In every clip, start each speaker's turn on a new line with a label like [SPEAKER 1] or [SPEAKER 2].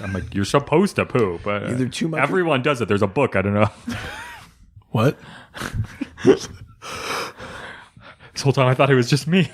[SPEAKER 1] I'm like, you're supposed to poop.
[SPEAKER 2] Either too much.
[SPEAKER 1] Everyone does it. There's a book. I don't know.
[SPEAKER 2] What?
[SPEAKER 1] This whole time I thought it was just me.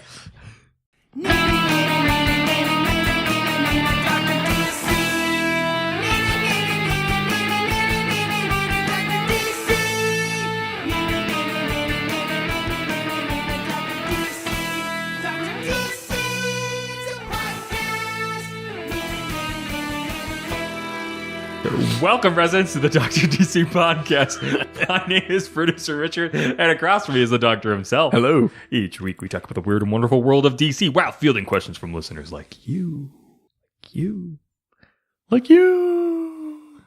[SPEAKER 1] Welcome, residents, to the Dr. DC podcast. My name is producer Richard, and across from me is the doctor himself.
[SPEAKER 2] Hello.
[SPEAKER 1] Each week we talk about the weird and wonderful world of DC while fielding questions from listeners like you.
[SPEAKER 2] Like you.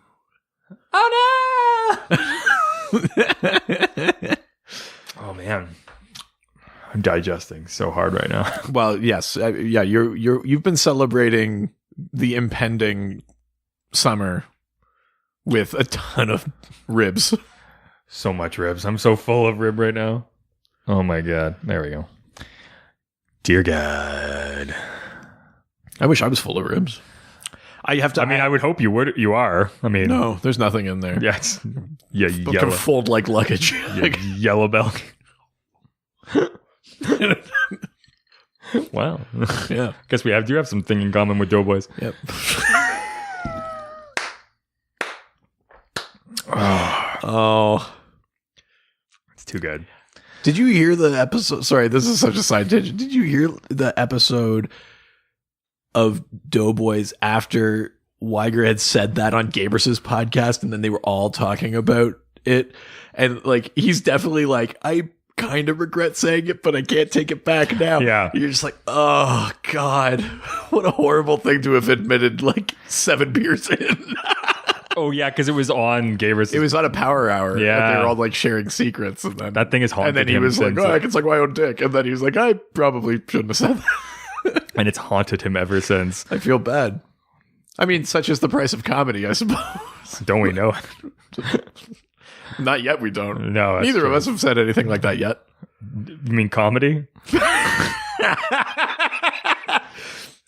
[SPEAKER 1] Oh no! Oh man. I'm digesting so hard right now.
[SPEAKER 2] Well, yes. You've been celebrating the impending summer with a ton of ribs.
[SPEAKER 1] So much ribs. I'm so full of rib right now. Oh my god. There we go. Dear God.
[SPEAKER 2] I wish I was full of ribs. I have to.
[SPEAKER 1] I mean, I would hope you would. You are. I mean,
[SPEAKER 2] no, there's nothing in there.
[SPEAKER 1] Yes. Yeah.
[SPEAKER 2] It can
[SPEAKER 1] Yellow.
[SPEAKER 2] fold like luggage.
[SPEAKER 1] Yellow bell. Wow.
[SPEAKER 2] Yeah.
[SPEAKER 1] Guess we do have something in common with Doughboys.
[SPEAKER 2] Yep. Oh,
[SPEAKER 1] it's too good.
[SPEAKER 2] Did you hear the episode? Sorry, this is such a side tangent. Did you hear the episode of Doughboys after Weiger had said that on Gabrus's podcast, and then they were all talking about it, and like he's definitely like, I kind of regret saying it, but I can't take it back now.
[SPEAKER 1] Yeah.
[SPEAKER 2] You're just like, oh God, what a horrible thing to have admitted like 7 beers in.
[SPEAKER 1] Oh yeah, because it was on Gabrus.
[SPEAKER 2] It was on a power hour.
[SPEAKER 1] Yeah.
[SPEAKER 2] They were all like sharing secrets. And then
[SPEAKER 1] That thing is haunted him.
[SPEAKER 2] And then he was like,
[SPEAKER 1] since
[SPEAKER 2] I can suck my own dick. And then he was like, I probably shouldn't have said that.
[SPEAKER 1] and it's haunted him ever since.
[SPEAKER 2] I feel bad. I mean, such is the price of comedy, I suppose.
[SPEAKER 1] Don't we know?
[SPEAKER 2] Not yet, we don't.
[SPEAKER 1] No. that's
[SPEAKER 2] Neither
[SPEAKER 1] true.
[SPEAKER 2] of us have said anything like that yet.
[SPEAKER 1] You mean comedy?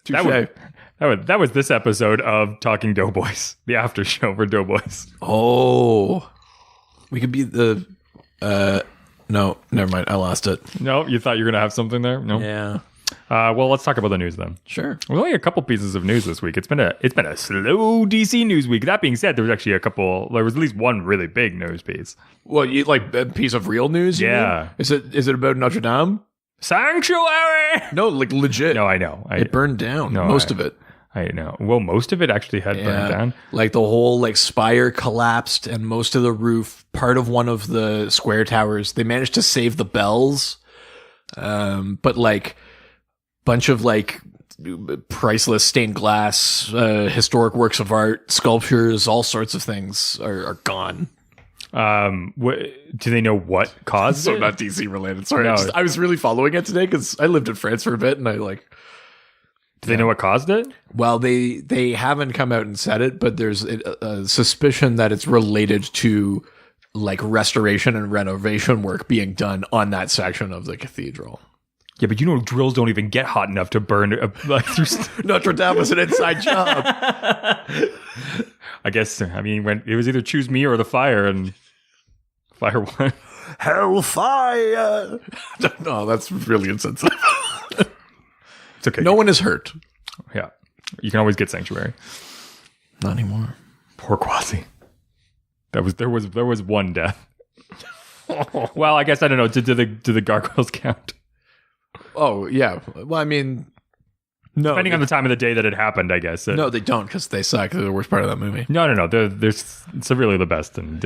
[SPEAKER 2] Touche.
[SPEAKER 1] That was this episode of Talking Doughboys, the after show for Doughboys.
[SPEAKER 2] Oh. We could be the... No, never mind. I lost it.
[SPEAKER 1] No, you thought you were going to have something there? No.
[SPEAKER 2] Yeah.
[SPEAKER 1] Well, let's talk about the news then.
[SPEAKER 2] Sure.
[SPEAKER 1] Well, only a couple pieces of news this week. It's been a slow DC news week. That being said, there was actually there was at least one really big news piece.
[SPEAKER 2] Well, you like a piece of real news? you
[SPEAKER 1] Yeah.
[SPEAKER 2] mean? Is it about Notre Dame?
[SPEAKER 1] Sanctuary!
[SPEAKER 2] No, like legit.
[SPEAKER 1] No, I know.
[SPEAKER 2] It burned down.
[SPEAKER 1] No,
[SPEAKER 2] most of it.
[SPEAKER 1] I know. Well, most of it actually had burned down.
[SPEAKER 2] Like the whole like spire collapsed and most of the roof, part of one of the square towers, they managed to save the bells. But like bunch of like priceless stained glass, historic works of art, sculptures, all sorts of things are gone.
[SPEAKER 1] Do they know what caused
[SPEAKER 2] So
[SPEAKER 1] it?
[SPEAKER 2] not DC related. Sorry.
[SPEAKER 1] No.
[SPEAKER 2] I was really following it today because I lived in France for a bit and I like,
[SPEAKER 1] Do they know what caused it?
[SPEAKER 2] well, they haven't come out and said it, but there's a suspicion that it's related to like restoration and renovation work being done on that section of the cathedral.
[SPEAKER 1] Yeah, but drills don't even get hot enough to burn through.
[SPEAKER 2] Notre Dame was an inside job.
[SPEAKER 1] I guess. I mean, when it was either choose me or the fire, and fire won.
[SPEAKER 2] Hellfire! No, that's really insensitive.
[SPEAKER 1] It's okay.
[SPEAKER 2] No one is hurt.
[SPEAKER 1] Yeah, you can always get sanctuary.
[SPEAKER 2] Not anymore.
[SPEAKER 1] Poor Quasi. There was one death. Well, I guess I don't know. Do the gargoyles count?
[SPEAKER 2] Oh, yeah. Well, I mean, no.
[SPEAKER 1] Depending on the time of the day that it happened, I guess.
[SPEAKER 2] No, they don't because they suck. They're the worst part of that movie.
[SPEAKER 1] No. It's really the best. And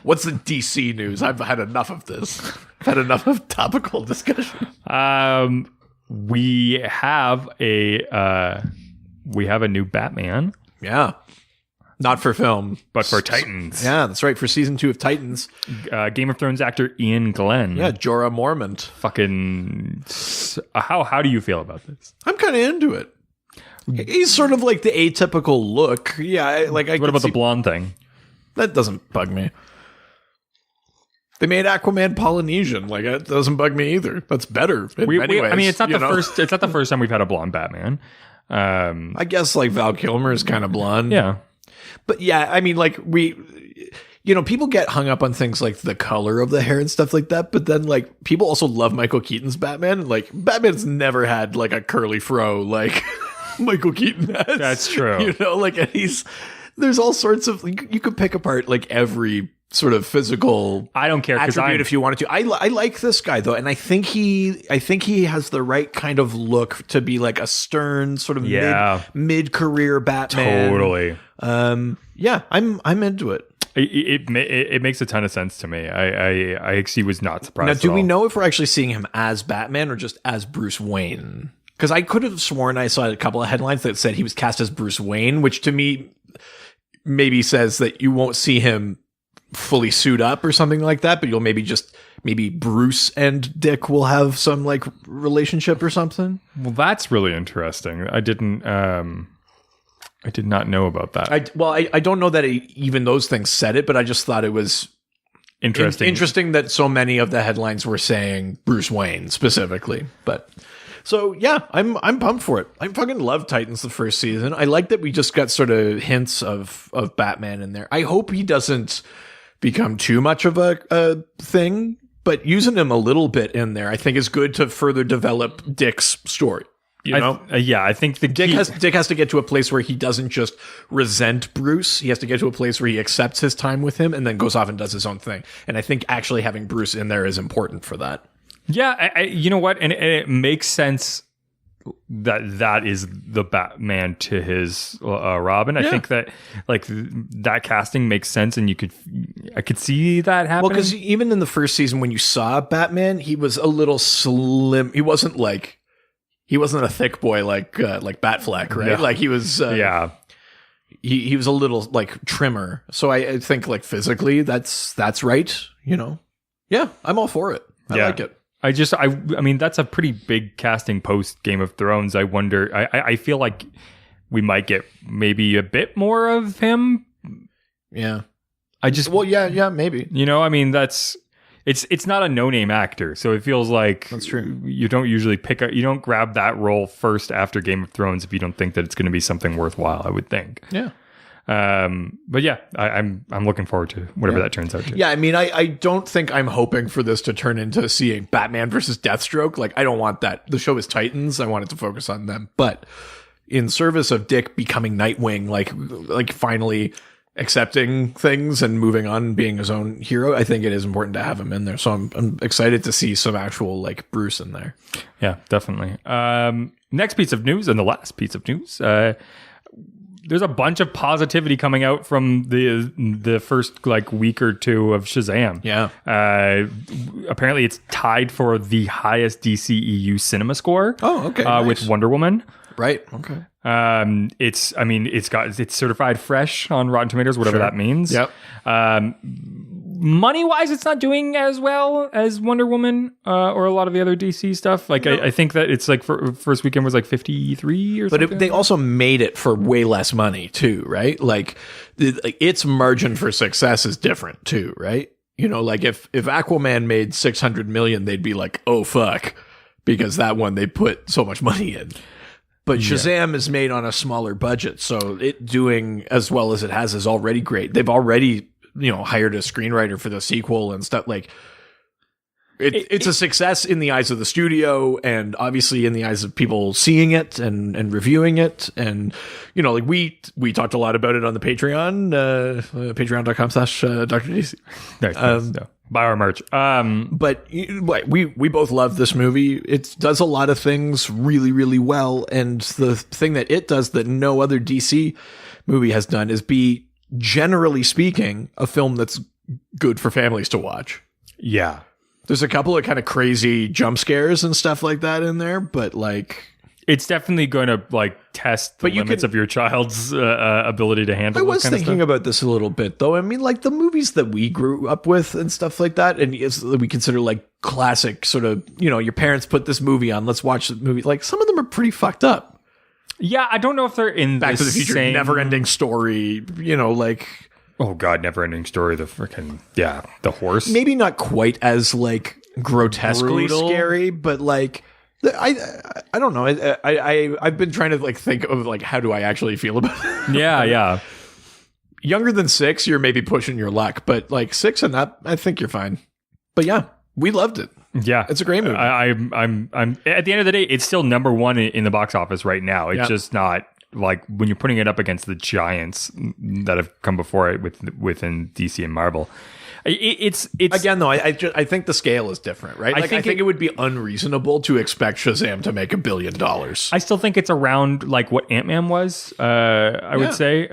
[SPEAKER 2] what's the DC news? I've had enough of this. I've had enough of topical discussion.
[SPEAKER 1] We have a new Batman,
[SPEAKER 2] Yeah. Not for film.
[SPEAKER 1] but for Titans.
[SPEAKER 2] Yeah, that's right. For season 2 of Titans.
[SPEAKER 1] Game of Thrones actor Ian Glenn.
[SPEAKER 2] Yeah, Jorah Mormont.
[SPEAKER 1] Fucking. How do you feel about this?
[SPEAKER 2] I'm kind of into it. He's sort of like the atypical look. Yeah,
[SPEAKER 1] What about the blonde thing?
[SPEAKER 2] That doesn't bug me. They made Aquaman Polynesian. Like, it doesn't bug me either. That's better in many ways.
[SPEAKER 1] I mean, it's not
[SPEAKER 2] you
[SPEAKER 1] the
[SPEAKER 2] know?
[SPEAKER 1] first. It's not the first time we've had a blonde Batman.
[SPEAKER 2] I guess like Val Kilmer is kind of blonde.
[SPEAKER 1] Yeah.
[SPEAKER 2] But yeah, I mean, like people get hung up on things like the color of the hair and stuff like that. But then like people also love Michael Keaton's Batman. Like Batman's never had like a curly fro like Michael Keaton has.
[SPEAKER 1] That's true.
[SPEAKER 2] Like, and there's all sorts of, you could pick apart like every sort of physical
[SPEAKER 1] I don't care
[SPEAKER 2] attribute if you wanted to. I like this guy though, and I think he has the right kind of look to be like a stern sort of mid-career Batman.
[SPEAKER 1] Totally.
[SPEAKER 2] Yeah, I'm into it.
[SPEAKER 1] It makes a ton of sense to me. I actually was not surprised.
[SPEAKER 2] Now, do we
[SPEAKER 1] all.
[SPEAKER 2] know if we're actually seeing him as Batman or just as Bruce Wayne? Because I could have sworn I saw a couple of headlines that said he was cast as Bruce Wayne, which to me maybe says that you won't see him fully suit up or something like that, but you'll maybe Bruce and Dick will have some like relationship or something.
[SPEAKER 1] Well, that's really interesting. I did not know about that.
[SPEAKER 2] I don't know that even those things said it, but I just thought it was interesting that so many of the headlines were saying Bruce Wayne specifically. But so yeah, I'm pumped for it. I fucking love Titans the first season. I like that we just got sort of hints of Batman in there. I hope he doesn't become too much of a thing, but using him a little bit in there, I think is good to further develop Dick's story.
[SPEAKER 1] I think
[SPEAKER 2] Dick has to get to a place where he doesn't just resent Bruce. He has to get to a place where he accepts his time with him and then goes off and does his own thing. And I think actually having Bruce in there is important for that. Yeah,
[SPEAKER 1] you know what? And it makes sense that is the Batman to his Robin. I think that like that casting makes sense, and I could see that happening.
[SPEAKER 2] Well, because even in the first season when you saw Batman, he was a little slim. He wasn't a thick boy like Batfleck, right?
[SPEAKER 1] No.
[SPEAKER 2] Like he was. He was a little like trimmer. So I think like physically that's right. Yeah, I'm all for it. I like it.
[SPEAKER 1] I mean, that's a pretty big casting post Game of Thrones. I wonder, I feel like we might get maybe a bit more of him.
[SPEAKER 2] Yeah.
[SPEAKER 1] Yeah,
[SPEAKER 2] maybe.
[SPEAKER 1] I mean, it's not a no-name actor. So it feels like
[SPEAKER 2] that's true.
[SPEAKER 1] You don't usually you don't grab that role first after Game of Thrones if you don't think that it's going to be something worthwhile, I would think.
[SPEAKER 2] Yeah.
[SPEAKER 1] But yeah, I'm looking forward to whatever that turns out to.
[SPEAKER 2] Yeah, I mean, I don't think I'm hoping for this to turn into seeing Batman versus Deathstroke. Like, I don't want that. The show is Titans. I want it to focus on them. But in service of Dick becoming Nightwing, like finally accepting things and moving on and being his own hero, I think it is important to have him in there. So I'm excited to see some actual like Bruce in there.
[SPEAKER 1] Yeah, definitely. Next piece of news, and the last piece of news, there's a bunch of positivity coming out from the first like week or two of Shazam.
[SPEAKER 2] Yeah.
[SPEAKER 1] Apparently it's tied for the highest DCEU cinema score.
[SPEAKER 2] Oh, okay. Nice.
[SPEAKER 1] With Wonder Woman.
[SPEAKER 2] Right. Okay.
[SPEAKER 1] It's certified fresh on Rotten Tomatoes, whatever that means.
[SPEAKER 2] Yep.
[SPEAKER 1] Money wise, it's not doing as well as Wonder Woman or a lot of the other DC stuff. Like, I think that it's like first weekend was like 53 or something.
[SPEAKER 2] But they also made it for way less money too, right? Like its margin for success is different too, right? Like if Aquaman made 600 million, they'd be like, oh fuck, because that one they put so much money in. But Shazam is made on a smaller budget, so it doing as well as it has is already great. They've already hired a screenwriter for the sequel and stuff. Like it's a success in the eyes of the studio and obviously in the eyes of people seeing it and reviewing it. And, like we talked a lot about it on the Patreon, patreon.com/Dr. DC.
[SPEAKER 1] Nice. Buy our merch.
[SPEAKER 2] But we both love this movie. It does a lot of things really, really well. And the thing that it does that no other DC movie has done is be, generally speaking, a film that's good for families to watch.
[SPEAKER 1] Yeah.
[SPEAKER 2] There's a couple of kind of crazy jump scares and stuff like that in there, but like...
[SPEAKER 1] It's definitely going to like test the limits of your child's ability to handle. I was
[SPEAKER 2] thinking about this a little bit, though. I mean, like the movies that we grew up with and stuff like that, and we consider like classic sort of, your parents put this movie on, let's watch the movie. Like some of them are pretty fucked up.
[SPEAKER 1] Yeah, I don't know if they're in
[SPEAKER 2] Back to the Future, never-ending story, like...
[SPEAKER 1] Oh God, never-ending story, the horse.
[SPEAKER 2] Maybe not quite as like grotesquely
[SPEAKER 1] brutal.
[SPEAKER 2] scary, but like... I don't know. I've been trying to like think of like how do I actually feel about it.
[SPEAKER 1] Yeah.
[SPEAKER 2] Younger than 6, you're maybe pushing your luck, but like 6 and up, I think you're fine. But yeah, we loved it.
[SPEAKER 1] Yeah,
[SPEAKER 2] it's a great movie.
[SPEAKER 1] I'm at the end of the day, it's still number one in the box office right now. It's just not like when you're putting it up against the giants that have come before it within DC and Marvel. It's
[SPEAKER 2] again though. I think the scale is different, right? I think it would be unreasonable to expect Shazam to make $1 billion.
[SPEAKER 1] I still think it's around like what Ant-Man was. I would say,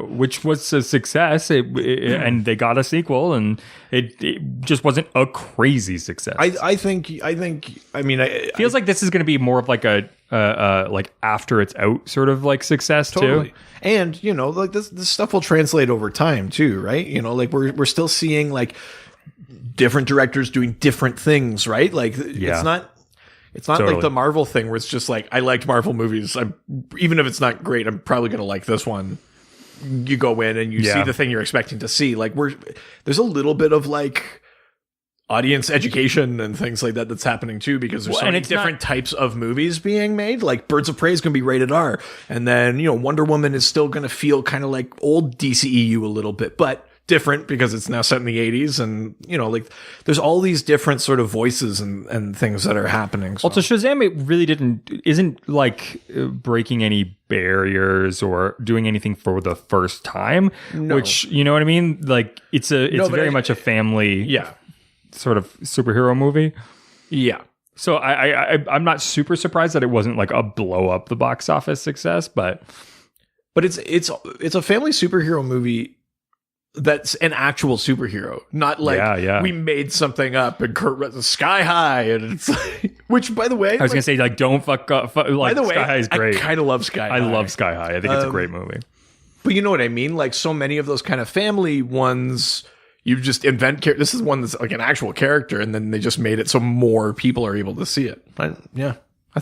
[SPEAKER 1] which was a success, and they got a sequel, and it just wasn't a crazy success.
[SPEAKER 2] I think. I mean,
[SPEAKER 1] it feels like this is going to be more of like a like after it's out sort of like success too.
[SPEAKER 2] And you know, like this stuff will translate over time too, right? You know, like we're still seeing like different directors doing different things, right? Like it's not totally like the Marvel thing where it's just like I liked Marvel movies. Even if it's not great, I'm probably gonna like this one. You go in and you see the thing you're expecting to see. Like there's a little bit of like audience education and things like that that's happening too, because there's so many different types of movies being made. Like Birds of Prey is going to be rated R, and then you know Wonder Woman is still going to feel kind of like old DCEU a little bit, but different because it's now set in the 80s, and you know, like there's all these different sort of voices and things that are happening. So.
[SPEAKER 1] Also, Shazam, it really isn't like breaking any barriers or doing anything for the first time, which you know what I mean. Like it's very much a family, sort of superhero movie. Yeah. So I'm not super surprised that it wasn't like a blow up the box office success, but
[SPEAKER 2] it's a family superhero movie that's an actual superhero, not like we made something up and Kurt Russell Sky High, and it's like, which by the way,
[SPEAKER 1] I was gonna say like don't fuck up. Like, by the way, Sky High is great.
[SPEAKER 2] I kind of love Sky High.
[SPEAKER 1] I love Sky High. I think it's a great movie.
[SPEAKER 2] But you know what I mean? Like so many of those kind of family ones. You just invent this is one that's like an actual character, and then they just made it so more people are able to see it. I think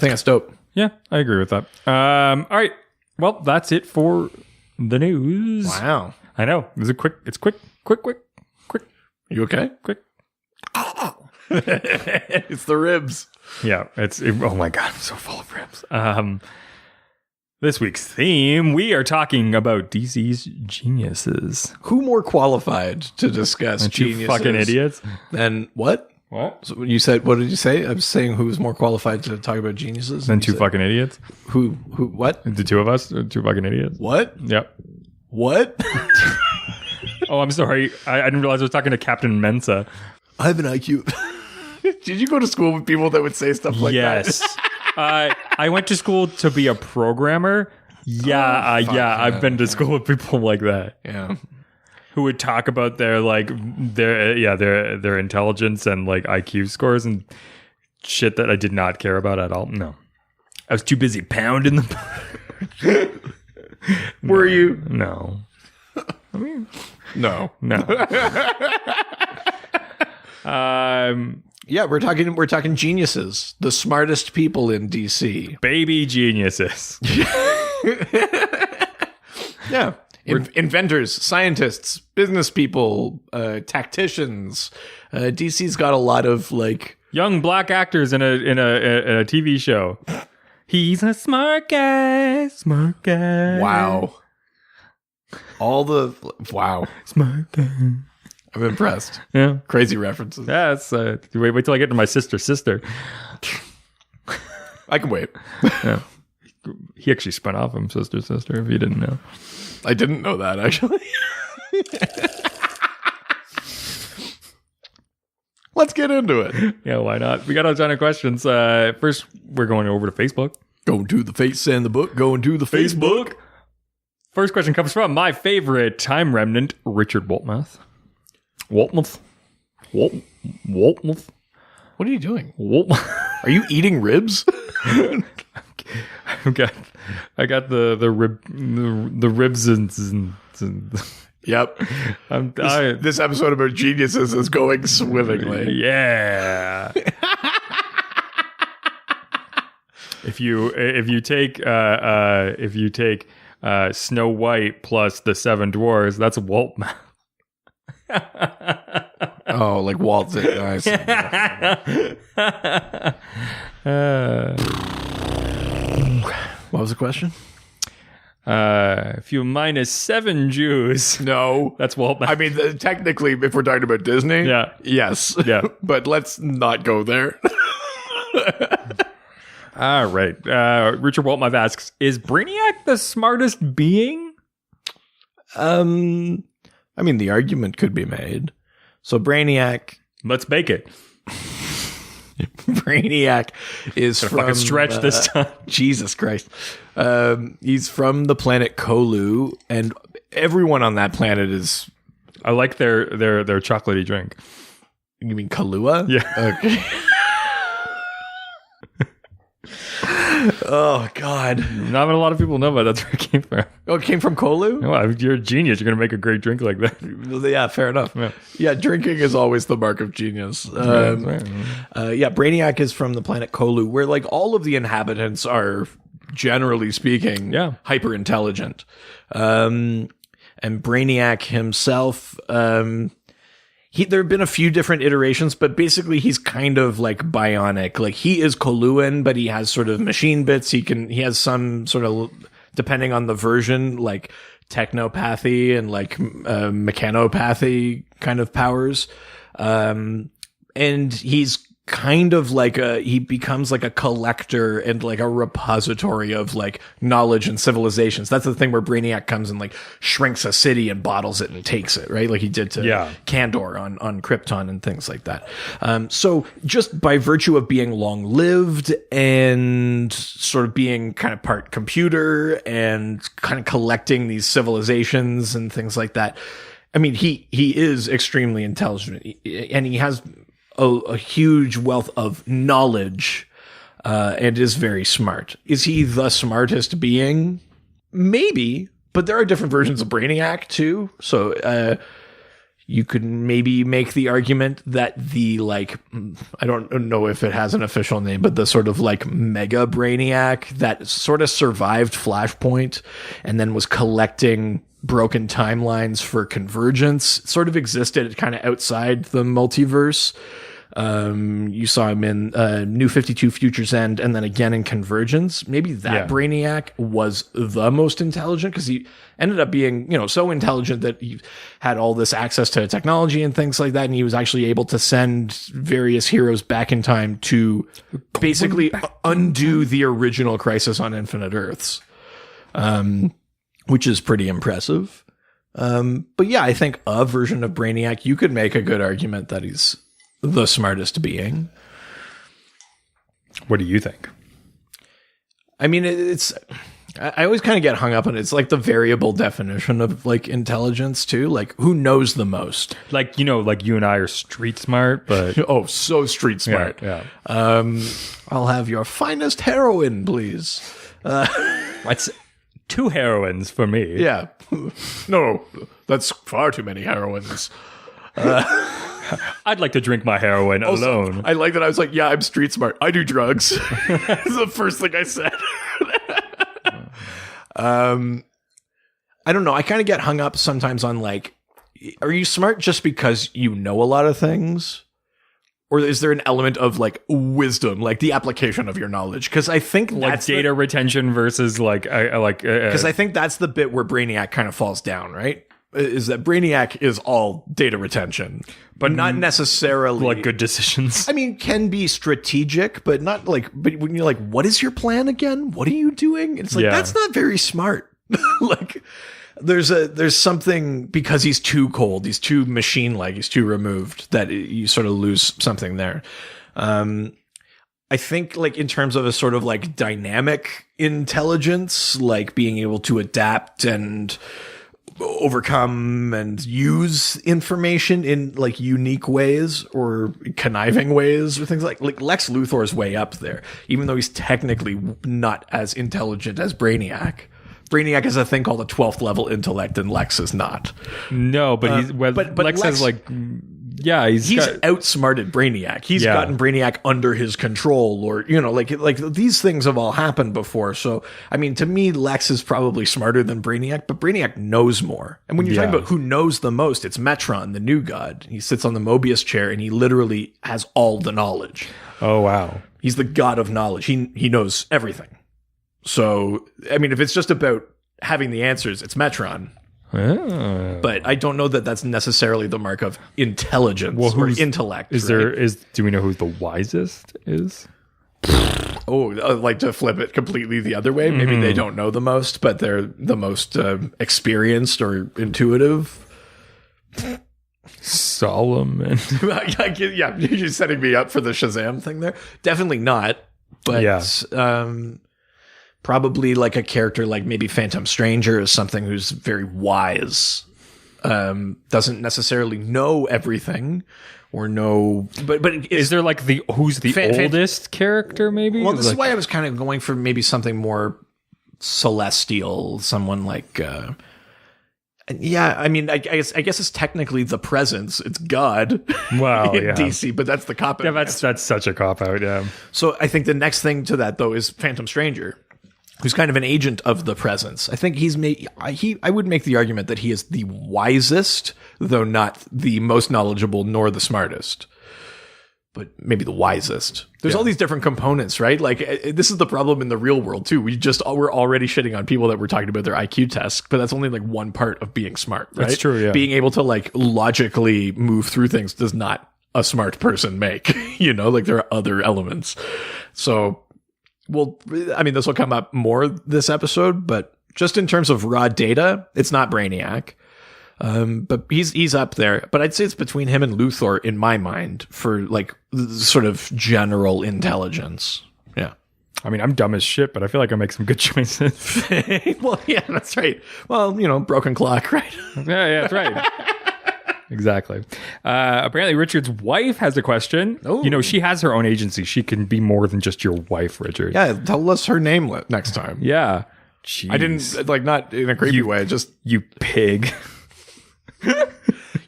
[SPEAKER 2] that's dope.
[SPEAKER 1] Yeah, I agree with that. All right. Well, that's it for the news.
[SPEAKER 2] Wow.
[SPEAKER 1] I know. It's quick.
[SPEAKER 2] You okay?
[SPEAKER 1] Quick.
[SPEAKER 2] It's the ribs.
[SPEAKER 1] Yeah. Oh my God. I'm so full of ribs. This week's theme, we are talking about DC's geniuses.
[SPEAKER 2] Who more qualified to discuss geniuses?
[SPEAKER 1] You fucking idiots.
[SPEAKER 2] Than what?
[SPEAKER 1] What?
[SPEAKER 2] So you said, what did you say? I was saying who's more qualified to talk about geniuses?
[SPEAKER 1] Than two fucking idiots.
[SPEAKER 2] Who, what?
[SPEAKER 1] The two of us, two fucking idiots.
[SPEAKER 2] What?
[SPEAKER 1] Yep.
[SPEAKER 2] What?
[SPEAKER 1] Oh, I'm sorry. I didn't realize I was talking to Captain Mensa.
[SPEAKER 2] I have an IQ. Did you go to school with people that would say stuff like that?
[SPEAKER 1] Yes. I went to school to be a programmer. I've been to school with people like that.
[SPEAKER 2] Yeah.
[SPEAKER 1] Who would talk about their intelligence and like IQ scores and shit that I did not care about at all. No. I was too busy pounding the
[SPEAKER 2] Were you?
[SPEAKER 1] No. I mean,
[SPEAKER 2] no. Yeah, we're talking geniuses, the smartest people in DC.
[SPEAKER 1] Baby geniuses.
[SPEAKER 2] Yeah. Inventors, scientists, business people, tacticians. DC's got a lot of like
[SPEAKER 1] young black actors in a TV show. He's a smart guy.
[SPEAKER 2] Wow. Wow.
[SPEAKER 1] Smart guy.
[SPEAKER 2] I'm impressed.
[SPEAKER 1] Yeah.
[SPEAKER 2] Crazy references.
[SPEAKER 1] Yeah, it's wait till I get to my sister.
[SPEAKER 2] I can wait.
[SPEAKER 1] Yeah. He actually spun off him, sister, if you didn't know.
[SPEAKER 2] I didn't know that, actually. Let's get into it.
[SPEAKER 1] Yeah, why not? We got a ton of questions. First, we're going over to Facebook.
[SPEAKER 2] Going to the face and the book. Going to the Facebook.
[SPEAKER 1] First question comes from my favorite time remnant, Richard Waltmouth. Waltmouth.
[SPEAKER 2] What are you doing?
[SPEAKER 1] Are
[SPEAKER 2] you eating ribs?
[SPEAKER 1] I got the ribs and
[SPEAKER 2] Yep. This episode about geniuses is going swimmingly.
[SPEAKER 1] Yeah. If you take Snow White plus the Seven Dwarves, that's Walt.
[SPEAKER 2] Oh, like Walt. Nice. What was the question?
[SPEAKER 1] If you minus 7 Jews,
[SPEAKER 2] No.
[SPEAKER 1] that's Walt.
[SPEAKER 2] I mean, technically, if we're talking about Disney,
[SPEAKER 1] Yeah.
[SPEAKER 2] yes.
[SPEAKER 1] Yeah.
[SPEAKER 2] But let's not go there.
[SPEAKER 1] All right. Richard Waltman asks, is Brainiac the smartest being?
[SPEAKER 2] I mean, the argument could be made. So Brainiac
[SPEAKER 1] Let's make it.
[SPEAKER 2] Brainiac is from
[SPEAKER 1] Fucking stretch this time.
[SPEAKER 2] Jesus Christ. He's from the planet Kolu, and everyone on that planet is.
[SPEAKER 1] I like their chocolatey drink.
[SPEAKER 2] You mean Kahlua?
[SPEAKER 1] Yeah.
[SPEAKER 2] Okay. Oh God.
[SPEAKER 1] Not a lot of people know, but that's where it came from.
[SPEAKER 2] Oh, it came from Kolu?
[SPEAKER 1] Well, you're a genius. You're going to make a great drink like that.
[SPEAKER 2] Yeah, fair enough. Yeah, drinking is always the mark of genius. Brainiac is from the planet Kolu, where like all of the inhabitants are, generally speaking, hyper intelligent. And Brainiac himself, there have been a few different iterations, but basically he's kind of like bionic. Like he is Koluan, but he has sort of machine bits. He has some sort of, depending on the version, like technopathy and like mechanopathy kind of powers. And he's kind of like he becomes like a collector and like a repository of like knowledge and civilizations. That's the thing where Brainiac comes and like shrinks a city and bottles it and takes it, right? Like he did to Kandor on Krypton and things like that. So just by virtue of being long lived and sort of being kind of part computer and kind of collecting these civilizations and things like that, I mean, he is extremely intelligent, and he has a huge wealth of knowledge, and is very smart. Is he the smartest being? Maybe, but there are different versions of Brainiac too. So you could maybe make the argument that the like, I don't know if it has an official name, but the sort of like mega Brainiac that sort of survived Flashpoint and then was collecting broken timelines for Convergence sort of existed kind of outside the multiverse. You saw him in New 52 Future's End and then again in Convergence. Maybe that Brainiac was the most intelligent because he ended up being, so intelligent that he had all this access to technology and things like that. And he was actually able to send various heroes back in time to basically undo the original Crisis on Infinite Earths. Which is pretty impressive. But yeah, I think a version of Brainiac, you could make a good argument that he's the smartest being.
[SPEAKER 1] What do you think?
[SPEAKER 2] I mean, I always kind of get hung up on it. It's like the variable definition of like intelligence too. Like who knows the most?
[SPEAKER 1] Like, like you and I are street smart, but
[SPEAKER 2] oh, so street smart.
[SPEAKER 1] Yeah.
[SPEAKER 2] I'll have your finest heroin, please.
[SPEAKER 1] That's 2 heroines for me.
[SPEAKER 2] Yeah. No, that's far too many heroines.
[SPEAKER 1] I'd like to drink my heroin alone.
[SPEAKER 2] I like that. I was like, yeah, I'm street smart. I do drugs. That's the first thing I said. I don't know. I kind of get hung up sometimes on like, are you smart just because you know a lot of things? Or is there an element of like wisdom, like the application of your knowledge? Because I think
[SPEAKER 1] like
[SPEAKER 2] that's
[SPEAKER 1] data retention versus
[SPEAKER 2] because I think that's the bit where Brainiac kind of falls down, right? Is that Brainiac is all data retention, but not necessarily
[SPEAKER 1] like good decisions.
[SPEAKER 2] I mean, can be strategic, but not like. But when you're like, what is your plan again? What are you doing? It's like that's not very smart. Like. There's something because he's too cold, he's too machine-like, he's too removed that you sort of lose something there. I think like in terms of a sort of like dynamic intelligence, like being able to adapt and overcome and use information in like unique ways or conniving ways or things like Lex Luthor's way up there, even though he's technically not as intelligent as Brainiac. Brainiac has a thing called a 12th level intellect, and Lex is not.
[SPEAKER 1] No, but Lex has like Yeah, he's
[SPEAKER 2] outsmarted Brainiac. He's gotten Brainiac under his control, or like these things have all happened before. So I mean, to me, Lex is probably smarter than Brainiac, but Brainiac knows more. And when you're talking about who knows the most, it's Metron, the new god. He sits on the Mobius chair, and he literally has all the knowledge.
[SPEAKER 1] Oh wow,
[SPEAKER 2] he's the god of knowledge. He knows everything. So I mean, if it's just about having the answers, it's Metron.
[SPEAKER 1] Oh.
[SPEAKER 2] But I don't know that that's necessarily the mark of intelligence or intellect.
[SPEAKER 1] Do we know who the wisest is?
[SPEAKER 2] Oh, like to flip it completely the other way. Maybe they don't know the most, but they're the most experienced or intuitive.
[SPEAKER 1] Solomon.
[SPEAKER 2] Yeah, you're setting me up for the Shazam thing there. Definitely not. But probably like a character like maybe Phantom Stranger is something who's very wise. Doesn't necessarily know everything or know, but
[SPEAKER 1] is there like who's the oldest character maybe?
[SPEAKER 2] Well, this is why I was kind of going for maybe something more celestial, someone like, I mean, I guess it's technically the presence. It's God.
[SPEAKER 1] Wow,
[SPEAKER 2] in DC, but that's the cop out.
[SPEAKER 1] Yeah, that's such a cop out. Yeah.
[SPEAKER 2] So I think the next thing to that though is Phantom Stranger, who's kind of an agent of the presence. I think I would make the argument that he is the wisest, though not the most knowledgeable nor the smartest, but maybe the wisest. There's all these different components, right? Like this is the problem in the real world too. We're already shitting on people that we're talking about their IQ tests, but that's only like one part of being smart, right?
[SPEAKER 1] That's true, yeah.
[SPEAKER 2] Being able to like logically move through things does not a smart person make, like there are other elements. So, well, I mean, this will come up more this episode, but just in terms of raw data, it's not Brainiac. But he's up there. But I'd say it's between him and Luthor in my mind for like sort of general intelligence. Yeah.
[SPEAKER 1] I mean, I'm dumb as shit, but I feel like I make some good choices.
[SPEAKER 2] Well, yeah, that's right. Well, broken clock, right?
[SPEAKER 1] Yeah, that's right. Exactly. Apparently, Richard's wife has a question.
[SPEAKER 2] Oh.
[SPEAKER 1] She has her own agency. She can be more than just your wife, Richard.
[SPEAKER 2] Yeah, tell us her name next time.
[SPEAKER 1] Yeah. Jeez.
[SPEAKER 2] I didn't, not in a creepy way, just...
[SPEAKER 1] You pig.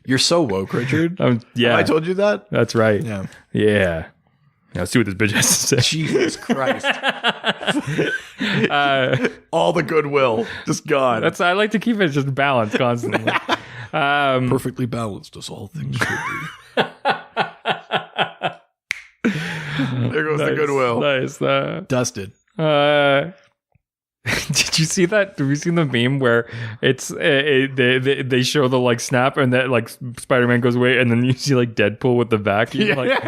[SPEAKER 2] You're so woke, Richard.
[SPEAKER 1] Yeah.
[SPEAKER 2] I told you that?
[SPEAKER 1] That's right.
[SPEAKER 2] Yeah.
[SPEAKER 1] Yeah. Now, see what this bitch has to say.
[SPEAKER 2] Jesus Christ. All the goodwill. Just gone.
[SPEAKER 1] I like to keep it just balanced constantly.
[SPEAKER 2] Perfectly balanced as all things should be. There goes the goodwill.
[SPEAKER 1] Nice.
[SPEAKER 2] Dusted.
[SPEAKER 1] Did you see that? Have you seen the meme where it's they show the like snap and that like Spider-Man goes away and then you see like Deadpool with the vacuum?
[SPEAKER 2] Yeah.
[SPEAKER 1] Like,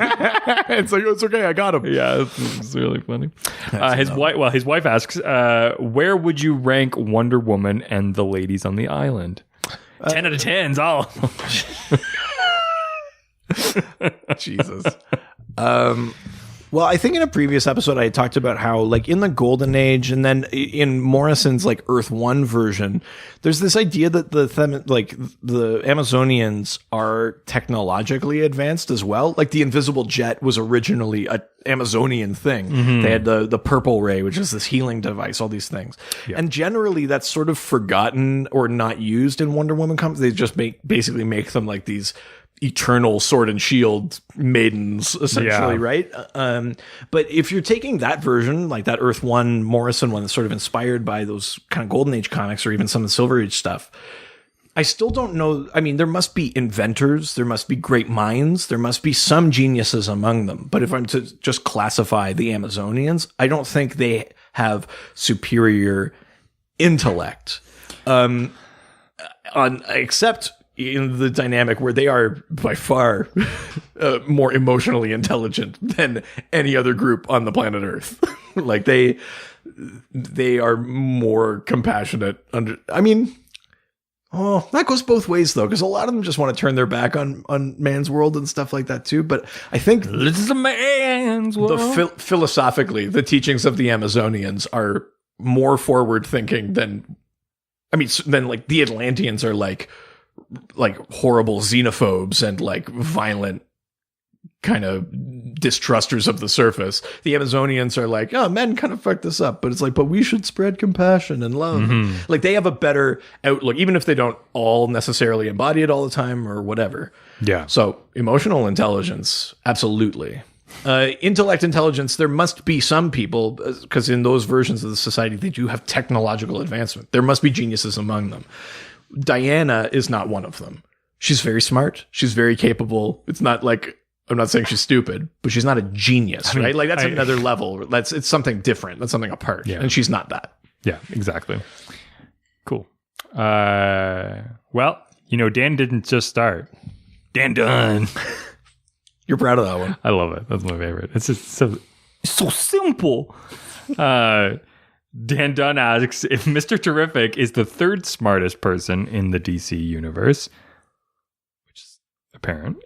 [SPEAKER 2] it's like, it's okay, I got him.
[SPEAKER 1] Yeah, it's really funny. His wife asks, where would you rank Wonder Woman and the ladies on the island? 10 out of 10s, all.
[SPEAKER 2] Jesus. Well, I think in a previous episode I had talked about how, like, in the Golden Age and then in Morrison's, like, Earth 1 version, there's this idea that the Amazonians are technologically advanced as well. Like, the invisible jet was originally a Amazonian thing. Mm-hmm. They had the purple ray, which is this healing device, all these things. Yeah. And generally that's sort of forgotten or not used in Wonder Woman comics. They just basically make them like these eternal sword and shield maidens, essentially, right? But if you're taking that version, like that Earth 1 Morrison one that's sort of inspired by those kind of Golden Age comics or even some of the Silver Age stuff, I still don't know. I mean, there must be inventors, there must be great minds, there must be some geniuses among them. But if I'm to just classify the Amazonians, I don't think they have superior intellect. Except in the dynamic where they are by far more emotionally intelligent than any other group on the planet Earth. Like they are more compassionate. That goes both ways though, because a lot of them just want to turn their back on man's world and stuff like that too. But I think
[SPEAKER 1] this is a man's world.
[SPEAKER 2] Philosophically, the teachings of the Amazonians are more forward thinking than like the Atlanteans are like horrible xenophobes and like violent kind of distrusters of the surface. The Amazonians are like, oh, men kind of fucked this up. But it's like, but we should spread compassion and love. Like, they have a better outlook, even if they don't all necessarily embody it all the time or whatever.
[SPEAKER 1] Yeah.
[SPEAKER 2] So emotional intelligence, absolutely. Intellect intelligence, there must be some people, because in those versions of the society, they do have technological advancement. There must be geniuses among them. Diana is not one of them. She's very smart. She's very capable. It's not like, I'm not saying she's stupid, but she's not a genius, right? Like, that's another level. It's something different. That's something apart. Yeah. And she's not that.
[SPEAKER 1] Yeah, exactly. Cool. Well, Dan didn't just start. Dan done.
[SPEAKER 2] You're proud of that one.
[SPEAKER 1] I love it. That's my favorite. It's just so simple. Dan Dunn asks if Mr. Terrific is the third smartest person in the DC universe, which is apparent.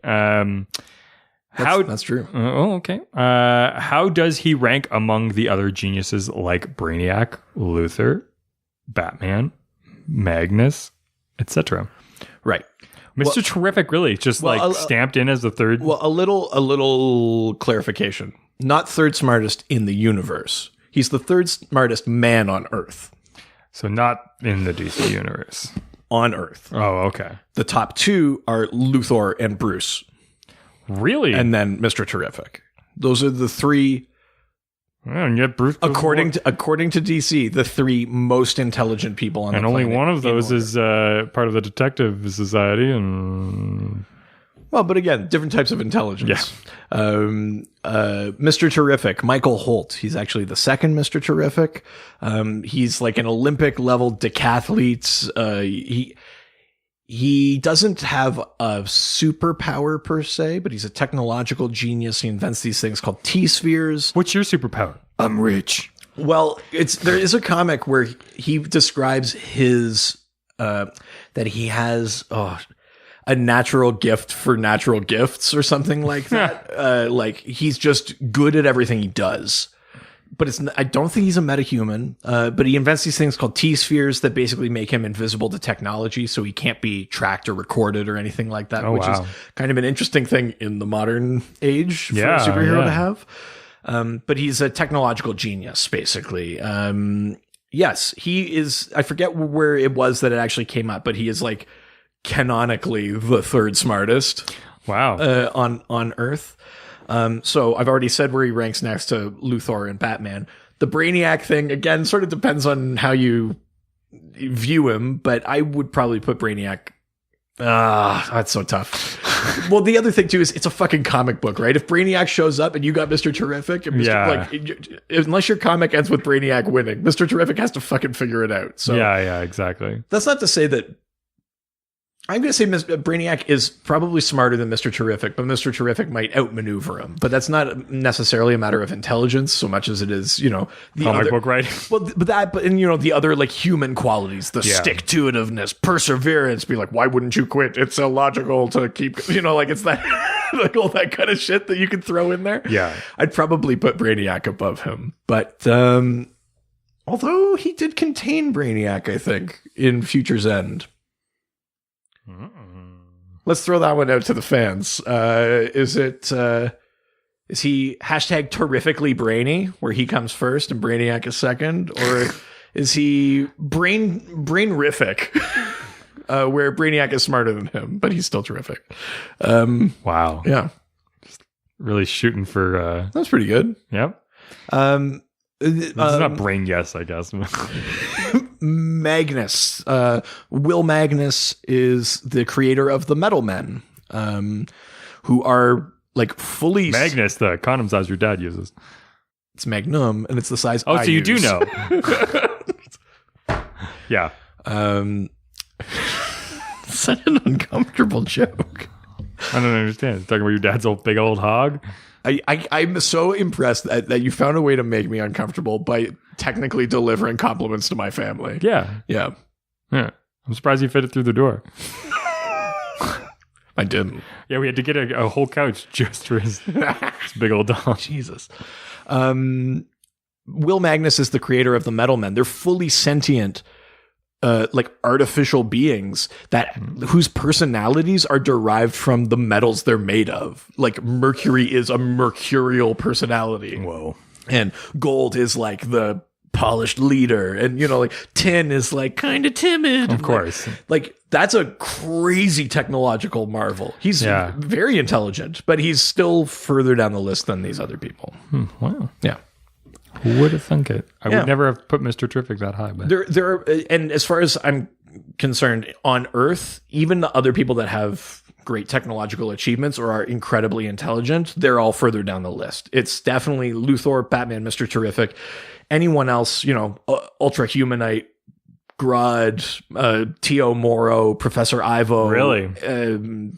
[SPEAKER 2] That's true.
[SPEAKER 1] Okay. How does he rank among the other geniuses like Brainiac, Luthor, Batman, Magnus, etc.?
[SPEAKER 2] Right.
[SPEAKER 1] Mr. Terrific really just stamped in as the third.
[SPEAKER 2] Well, a little clarification. Not third smartest in the universe. He's the third smartest man on Earth.
[SPEAKER 1] So not in the DC universe.
[SPEAKER 2] On Earth.
[SPEAKER 1] Oh, okay.
[SPEAKER 2] The top two are Luthor and Bruce.
[SPEAKER 1] Really?
[SPEAKER 2] And then Mr. Terrific. Those are the three.
[SPEAKER 1] And yet Bruce,
[SPEAKER 2] according to DC, the three most intelligent people on the planet.
[SPEAKER 1] And only one of those is part of the detective society. And
[SPEAKER 2] well, but again, different types of intelligence. Yeah. Mr. Terrific, Michael Holt. He's actually the second Mr. Terrific. He's like an Olympic level decathlete. He doesn't have a superpower per se, but he's a technological genius. He invents these things called T-spheres.
[SPEAKER 1] What's your superpower? I'm rich.
[SPEAKER 2] Well, there is a comic where he describes his that he has a natural gift for natural gifts or something like that. Like he's just good at everything he does. But I don't think he's a metahuman. But he invents these things called T-spheres that basically make him invisible to technology, so he can't be tracked or recorded or anything like that, which is kind of an interesting thing in the modern age for a superhero to have. But he's a technological genius, basically. Yes, he is. I forget where it was that it actually came up, but he is like canonically the third smartest.
[SPEAKER 1] Wow.
[SPEAKER 2] On Earth. So I've already said where he ranks next to Luthor and Batman. The Brainiac thing, again, sort of depends on how you view him, but I would probably put Brainiac. That's so tough. Well, the other thing too is it's a fucking comic book, right? If Brainiac shows up and you got Mr. Terrific, and unless your comic ends with Brainiac winning, Mr. Terrific has to fucking figure it out. So
[SPEAKER 1] yeah, exactly.
[SPEAKER 2] That's not to say that. I'm going to say Brainiac is probably smarter than Mr. Terrific, but Mr. Terrific might outmaneuver him. But that's not necessarily a matter of intelligence so much as it is, the
[SPEAKER 1] comic book writing.
[SPEAKER 2] Well, the other like human qualities, the stick-to-itiveness, perseverance, be like, why wouldn't you quit? It's illogical to keep, it's that, like all that kind of shit that you can throw in there.
[SPEAKER 1] Yeah.
[SPEAKER 2] I'd probably put Brainiac above him. But, although he did contain Brainiac, I think, in Future's End. Let's throw that one out to the fans. Is he hashtag terrifically brainy, where he comes first and Brainiac is second? Or is he brainrific, where Brainiac is smarter than him, but he's still terrific?
[SPEAKER 1] Wow.
[SPEAKER 2] Yeah.
[SPEAKER 1] Just really shooting for...
[SPEAKER 2] That's pretty good.
[SPEAKER 1] Yep. It's not brain yes, I guess.
[SPEAKER 2] Magnus. Will Magnus is the creator of the Metal Men, who are like fully...
[SPEAKER 1] Magnus, the condom size your dad uses.
[SPEAKER 2] It's Magnum, and it's the size I
[SPEAKER 1] so you
[SPEAKER 2] use.
[SPEAKER 1] do know. Yeah.
[SPEAKER 2] Such an uncomfortable joke.
[SPEAKER 1] I don't understand. It's talking about your dad's old big old hog.
[SPEAKER 2] I'm so impressed that you found a way to make me uncomfortable by technically delivering compliments to my family.
[SPEAKER 1] Yeah. I'm surprised you fit it through the door.
[SPEAKER 2] I didn't.
[SPEAKER 1] Yeah, we had to get a whole couch just for his big old dog.
[SPEAKER 2] Jesus. Will Magnus is the creator of the Metal Men. They're fully sentient like artificial beings that whose personalities are derived from the metals they're made of. Like Mercury is a mercurial personality.
[SPEAKER 1] Whoa.
[SPEAKER 2] And gold is like the polished leader, and like tin is like kind of timid.
[SPEAKER 1] Of course.
[SPEAKER 2] Like that's a crazy technological marvel. He's very intelligent, but he's still further down the list than these other people.
[SPEAKER 1] Wow.
[SPEAKER 2] Yeah.
[SPEAKER 1] Who would have thunk it? I would never have put Mr. Terrific that high. But
[SPEAKER 2] there are, and as far as I'm concerned, on Earth, even the other people that have great technological achievements or are incredibly intelligent, they're all further down the list. It's definitely Luthor, Batman, Mr. Terrific. Anyone else, Ultra Humanite, Grodd, Tio Moro, Professor Ivo.
[SPEAKER 1] Really?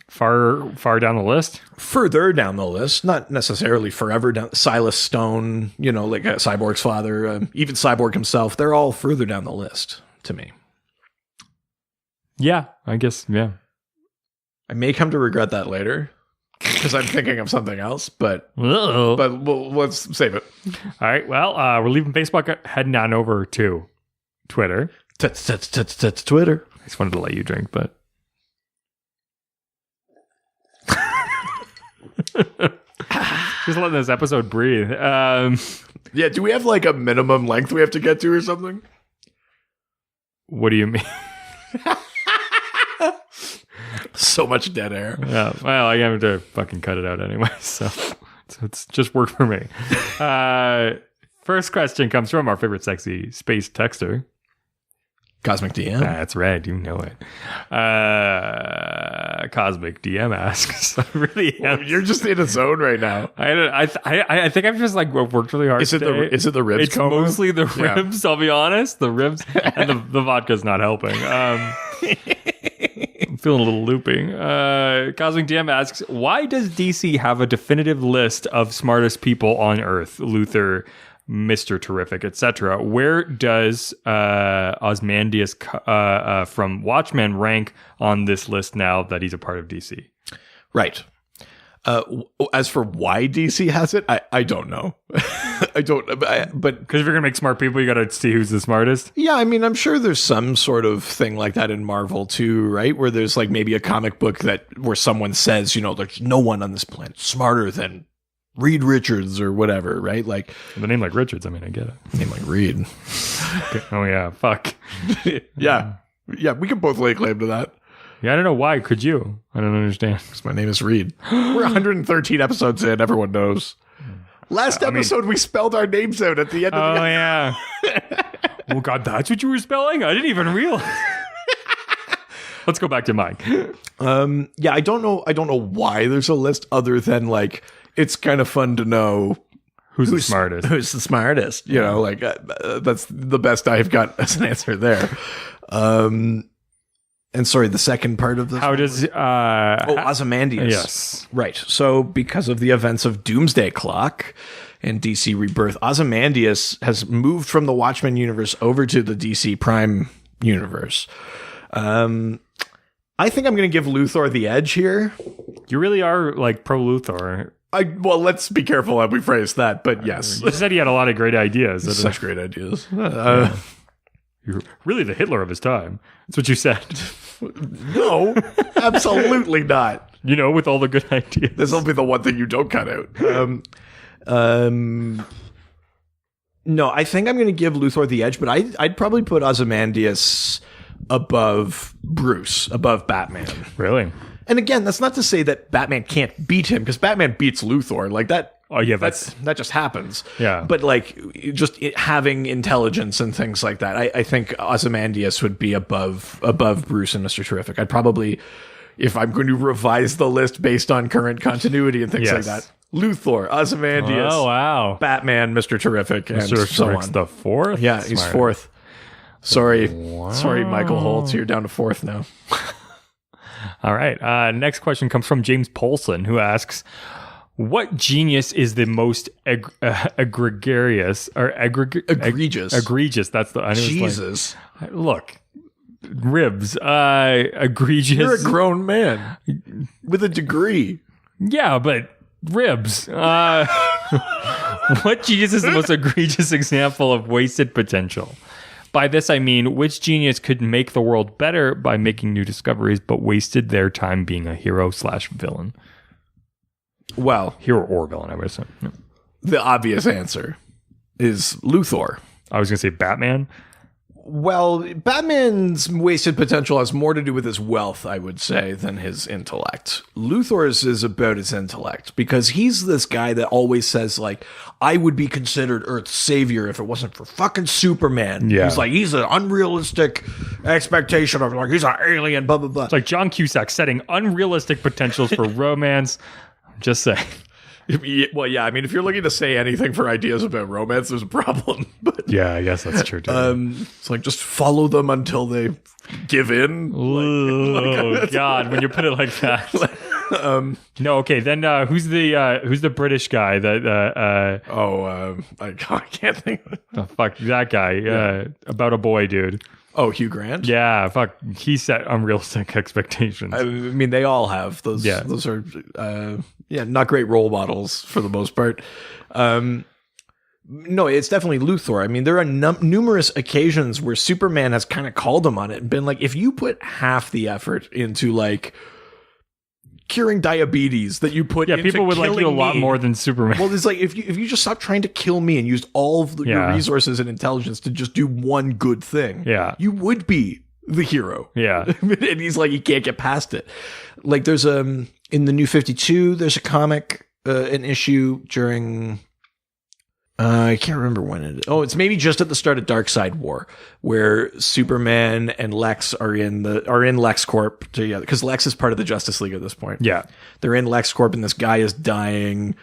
[SPEAKER 1] Far down the list?
[SPEAKER 2] Further down the list, not necessarily forever down. Silas Stone, like Cyborg's father, even Cyborg himself, they're all further down the list to me.
[SPEAKER 1] Yeah, I guess, yeah.
[SPEAKER 2] I may come to regret that later because I'm thinking of something else, but let's save it.
[SPEAKER 1] All right, well, we're leaving Facebook, heading on over to Twitter.
[SPEAKER 2] Twitter.
[SPEAKER 1] I just wanted to let you drink, but... Just letting this episode breathe.
[SPEAKER 2] Yeah, do we have like a minimum length we have to get to or something?
[SPEAKER 1] What do you mean?
[SPEAKER 2] So much dead air.
[SPEAKER 1] Yeah, well, I have to fucking cut it out anyway, so it's just work for me. First question comes from our favorite sexy space texter.
[SPEAKER 2] Cosmic DM.
[SPEAKER 1] That's right, you know it. Cosmic DM asks.
[SPEAKER 2] You're just in a zone right now.
[SPEAKER 1] I think I've just like worked really hard.
[SPEAKER 2] Is it the ribs?
[SPEAKER 1] It's mostly the ribs. I'll be honest, the ribs and the vodka's not helping. I'm feeling a little loopy. Cosmic DM asks, why does DC have a definitive list of smartest people on Earth? Luthor, Mr. Terrific, etc. Where does Ozymandias from Watchmen rank on this list now that he's a part of DC?
[SPEAKER 2] Right. As for why DC has it, I don't know. I don't. But
[SPEAKER 1] because if you're gonna make smart people, you gotta see who's the smartest.
[SPEAKER 2] Yeah, I mean, I'm sure there's some sort of thing like that in Marvel too, right? Where there's like maybe a comic book where someone says, there's no one on this planet smarter than Reed Richards or whatever, right? Like
[SPEAKER 1] the name like Richards, I mean, I get it.
[SPEAKER 2] Name like Reed.
[SPEAKER 1] Oh yeah, fuck.
[SPEAKER 2] Yeah, we can both lay claim to that.
[SPEAKER 1] Yeah, I don't know why. Could you? I don't understand.
[SPEAKER 2] Because my name is Reed. We're 113 episodes in. Everyone knows. Last episode, we spelled our names out at the end of the...
[SPEAKER 1] Oh, yeah. Oh, God, that's what you were spelling? I didn't even realize. Let's go back to Mike.
[SPEAKER 2] Yeah, I don't know why there's a list other than, like, it's kind of fun to know...
[SPEAKER 1] Who's the smartest?
[SPEAKER 2] Who's the smartest? That's the best I've got as an answer there. And sorry, the second part of this.
[SPEAKER 1] How does
[SPEAKER 2] Ozymandias?
[SPEAKER 1] Yes,
[SPEAKER 2] right. So because of the events of Doomsday Clock and DC Rebirth, Ozymandias has moved from the Watchmen universe over to the DC Prime universe. I think I'm going to give Luthor the edge here.
[SPEAKER 1] You really are like pro Luthor.
[SPEAKER 2] Well, let's be careful how we phrase that, but yes.
[SPEAKER 1] You said he had a lot of great ideas.
[SPEAKER 2] Such great ideas.
[SPEAKER 1] You're really the Hitler of his time. That's what you said.
[SPEAKER 2] No, absolutely not.
[SPEAKER 1] With all the good ideas.
[SPEAKER 2] This will be the one thing you don't cut out. No, I think I'm going to give Luthor the edge, but I'd probably put Ozymandias above Bruce, above Batman.
[SPEAKER 1] Really?
[SPEAKER 2] And again, that's not to say that Batman can't beat him, because Batman beats Luthor. Like that.
[SPEAKER 1] Oh yeah,
[SPEAKER 2] that just happens.
[SPEAKER 1] Yeah,
[SPEAKER 2] but like just having intelligence and things like that, I think Ozymandias would be above Bruce and Mr. Terrific. I'd probably, if I'm going to revise the list based on current continuity and things like that, Luthor, Ozymandias,
[SPEAKER 1] oh wow,
[SPEAKER 2] Batman, Mr. Terrific, and
[SPEAKER 1] Mr.
[SPEAKER 2] so
[SPEAKER 1] Terrific's
[SPEAKER 2] on.
[SPEAKER 1] The fourth.
[SPEAKER 2] Yeah, he's fourth. Sorry, Michael Holtz, you're down to fourth now.
[SPEAKER 1] All right. Next question comes from James Polson, who asks, what genius is the most egregious or egregious? Egregious. That's the
[SPEAKER 2] Jesus.
[SPEAKER 1] Look, ribs. Egregious.
[SPEAKER 2] You're a grown man with a degree.
[SPEAKER 1] Yeah, but ribs. What genius is the most egregious example of wasted potential? By this, I mean, which genius could make the world better by making new discoveries, but wasted their time being a hero/villain?
[SPEAKER 2] Well,
[SPEAKER 1] Hero or villain, I would assume. Yeah.
[SPEAKER 2] the obvious answer is Luthor.
[SPEAKER 1] I was going to say Batman.
[SPEAKER 2] Well, Batman's wasted potential has more to do with his wealth, I would say, than his intellect. Luthor's is about his intellect, because he's this guy that always says, like, I would be considered Earth's savior if it wasn't for fucking Superman.
[SPEAKER 1] Yeah.
[SPEAKER 2] He's like, he's an unrealistic expectation of, like, he's an alien, blah, blah, blah.
[SPEAKER 1] It's like John Cusack setting unrealistic potentials for romance. Just saying.
[SPEAKER 2] Well, yeah, I mean, if you're looking to say anything for ideas about romance, there's a problem. But
[SPEAKER 1] Yeah, I guess that's true, too.
[SPEAKER 2] it's like, just follow them until they give in.
[SPEAKER 1] Oh, God, when you put it like that. No, okay, then who's the British guy that...
[SPEAKER 2] I can't think of it.
[SPEAKER 1] oh, fuck, that guy. About a boy, dude.
[SPEAKER 2] Oh, Hugh Grant?
[SPEAKER 1] Yeah, fuck, he set unrealistic expectations.
[SPEAKER 2] I mean, they all have those.
[SPEAKER 1] Yeah.
[SPEAKER 2] Those are, not great role models for the most part. No, it's definitely Luthor. I mean, there are numerous occasions where Superman has kind of called him on it and been like, if you put half the effort into, like, curing diabetes that you put into
[SPEAKER 1] people would like you a lot
[SPEAKER 2] me.
[SPEAKER 1] more than Superman.
[SPEAKER 2] Well, it's like, if you just stop trying to kill me and used all of your resources and intelligence to just do one good thing, you would be the hero.
[SPEAKER 1] Yeah.
[SPEAKER 2] And he's like, he can't get past it. Like, there's in the New 52, there's a comic, an issue during... I can't remember when it is. Oh, it's maybe just at the start of Darkseid War, where Superman and Lex are in LexCorp together, because Lex is part of the Justice League at this point.
[SPEAKER 1] Yeah.
[SPEAKER 2] They're in LexCorp, and this guy is dying.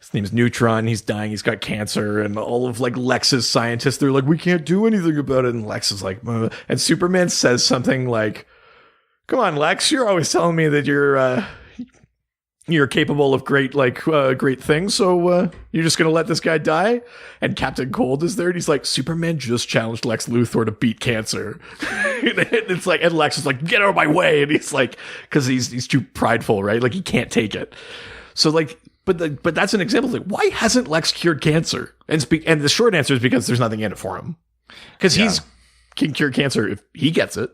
[SPEAKER 2] His name's Neutron. He's dying. He's got cancer, and all of, like, Lex's scientists, they're like, we can't do anything about it. And Lex is like, and Superman says something like, come on, Lex, you're always telling me that you're capable of great things, so you're just gonna let this guy die? And Captain Cold is there, and he's like, Superman just challenged Lex Luthor to beat cancer. It's like, and Lex is like, get out of my way, and he's like, because he's too prideful, right? Like, he can't take it. So, like, but that's an example of, like, why hasn't Lex cured cancer? And the short answer is because there's nothing in it for him, because he can cure cancer if he gets it.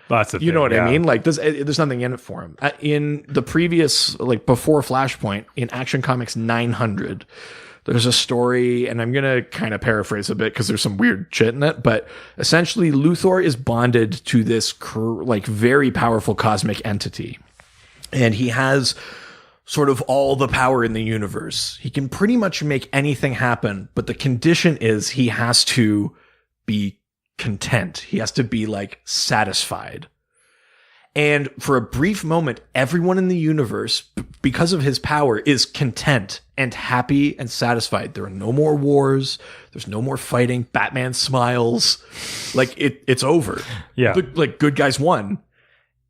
[SPEAKER 1] That's the thing,
[SPEAKER 2] you know what I mean? Like, there's nothing in it for him. In the previous, like, before Flashpoint, in Action Comics 900, there's a story, and I'm going to kind of paraphrase a bit because there's some weird shit in it, but essentially Luthor is bonded to this, like, very powerful cosmic entity. And he has sort of all the power in the universe. He can pretty much make anything happen, but the condition is he has to be content. He has to be, like, satisfied. And for a brief moment, everyone in the universe, because of his power, is content and happy and satisfied. There are no more wars. There's no more fighting. Batman smiles. Like, it's over.
[SPEAKER 1] Yeah.
[SPEAKER 2] Like, good guys won.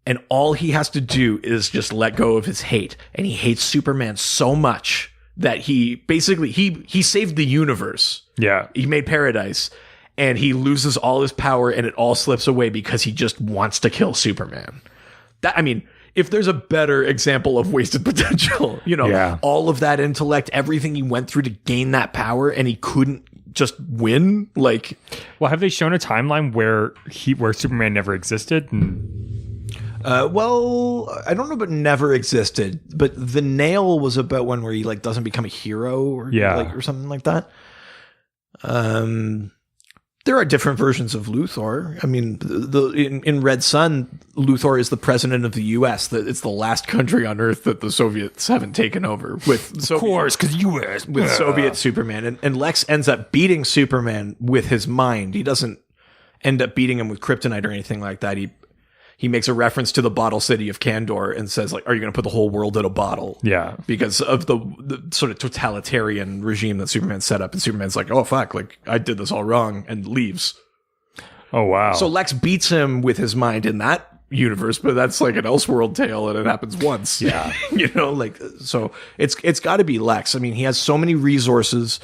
[SPEAKER 2] And all he has to do is just let go of his hate. And he hates Superman so much that he basically, he saved the universe.
[SPEAKER 1] Yeah.
[SPEAKER 2] He made paradise. And he loses all his power, and it all slips away because he just wants to kill Superman. I mean, if there's a better example of wasted potential, all of that intellect, everything he went through to gain that power, and he couldn't just win. Like,
[SPEAKER 1] well, have they shown a timeline where Superman never existed?
[SPEAKER 2] Well, I don't know about never existed, but the Nail was about one where he, like, doesn't become a hero or something like that. There are different versions of Luthor. I mean, in Red Sun, Luthor is the president of the U.S. It's the last country on Earth that the Soviets haven't taken over. Of
[SPEAKER 1] course, because U.S.
[SPEAKER 2] with Soviet Superman. And Lex ends up beating Superman with his mind. He doesn't end up beating him with kryptonite or anything like that. He makes a reference to the bottle city of Kandor and says, like, are you going to put the whole world in a bottle? Yeah. Because of the sort of totalitarian regime that Superman set up. And Superman's like, oh, fuck, like, I did this all wrong, and leaves.
[SPEAKER 1] Oh, wow.
[SPEAKER 2] So Lex beats him with his mind in that universe, but that's like an Elseworld tale, and it happens once.
[SPEAKER 1] Yeah.
[SPEAKER 2] So it's got to be Lex. I mean, he has so many resources.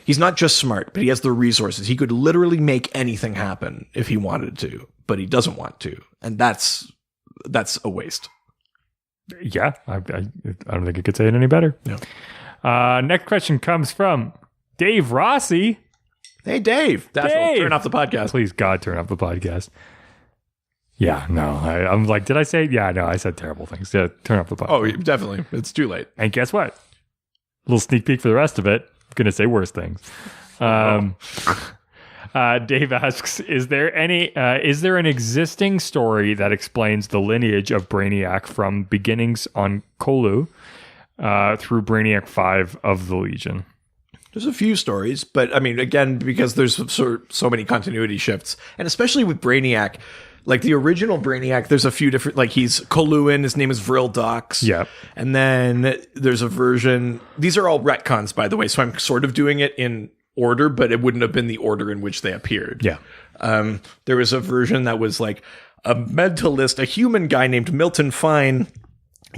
[SPEAKER 2] He's not just smart, but he has the resources. He could literally make anything happen if he wanted to, but he doesn't want to. And that's a waste.
[SPEAKER 1] Yeah, I don't think I could say it any better.
[SPEAKER 2] No.
[SPEAKER 1] Next question comes from Dave Rossi.
[SPEAKER 2] Hey, Dave.
[SPEAKER 1] Dave!
[SPEAKER 2] Turn off the podcast.
[SPEAKER 1] Please, God, turn off the podcast. Yeah, no. I'm like, did I say? Yeah, no, I said terrible things. Yeah, turn off the podcast.
[SPEAKER 2] Oh, definitely. It's too late.
[SPEAKER 1] And guess what? A little sneak peek for the rest of it. I'm going to say worse things. Dave asks, is there an existing story that explains the lineage of Brainiac from beginnings on Kolu through Brainiac 5 of the Legion?
[SPEAKER 2] There's a few stories, but I mean, again, because there's so many continuity shifts, and especially with Brainiac, like the original Brainiac, there's a few different, like he's Koluan, his name is Vril Dox.
[SPEAKER 1] Yeah. And
[SPEAKER 2] then there's a version, these are all retcons, by the way, so I'm sort of doing it in order, but it wouldn't have been the order in which they appeared.
[SPEAKER 1] Yeah.
[SPEAKER 2] There was a version that was like a mentalist, a human guy named Milton Fine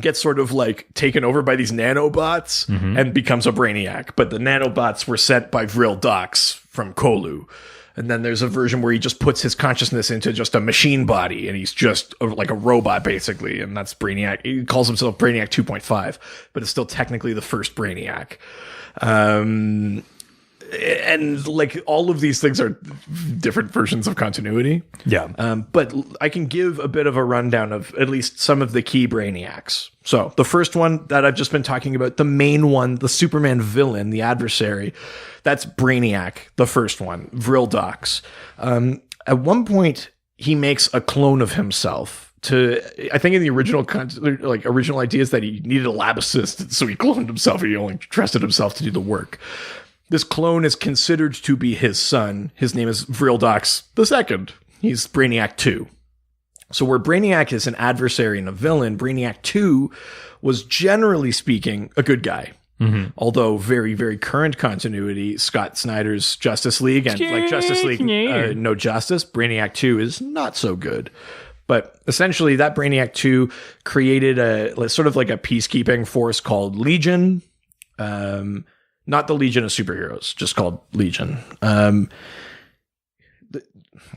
[SPEAKER 2] gets sort of like taken over by these nanobots and becomes a Brainiac. But the nanobots were sent by Vril Dox from Kolu. And then there's a version where he just puts his consciousness into just a machine body and he's just like a robot, basically. And that's Brainiac. He calls himself Brainiac 2.5, but it's still technically the first Brainiac. And like all of these things are different versions of continuity.
[SPEAKER 1] Yeah.
[SPEAKER 2] But I can give a bit of a rundown of at least some of the key Brainiacs. So the first one that I've just been talking about, the main one, the Superman villain, the adversary, that's Brainiac, the first one, Vril Dox. At one point, he makes a clone of himself. I think in the original ideas that he needed a lab assistant, so he cloned himself. He only trusted himself to do the work. This clone is considered to be his son. His name is Vril Dox II. He's Brainiac 2. So where Brainiac is an adversary and a villain, Brainiac 2 was generally speaking a good guy. Mm-hmm. Although very, very current continuity, Scott Snyder's Justice League and like Justice League No Justice, Brainiac 2 is not so good. But essentially that Brainiac 2 created a sort of like a peacekeeping force called Legion. Not the Legion of Superheroes, just called Legion. I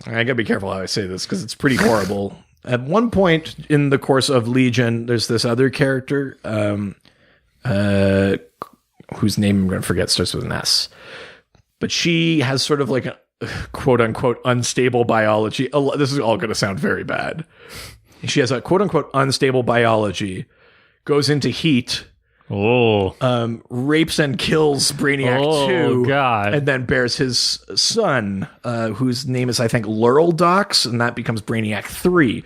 [SPEAKER 2] gotta be careful how I say this because it's pretty horrible. At one point in the course of Legion, there's this other character whose name I'm going to forget, starts with an S. But she has sort of like a quote unquote unstable biology. This is all going to sound very bad. She has a quote unquote unstable biology, goes into heat. Rapes and kills Brainiac 2.
[SPEAKER 1] God.
[SPEAKER 2] And then bears his son, whose name is, I think, Lural Dox, and that becomes Brainiac 3.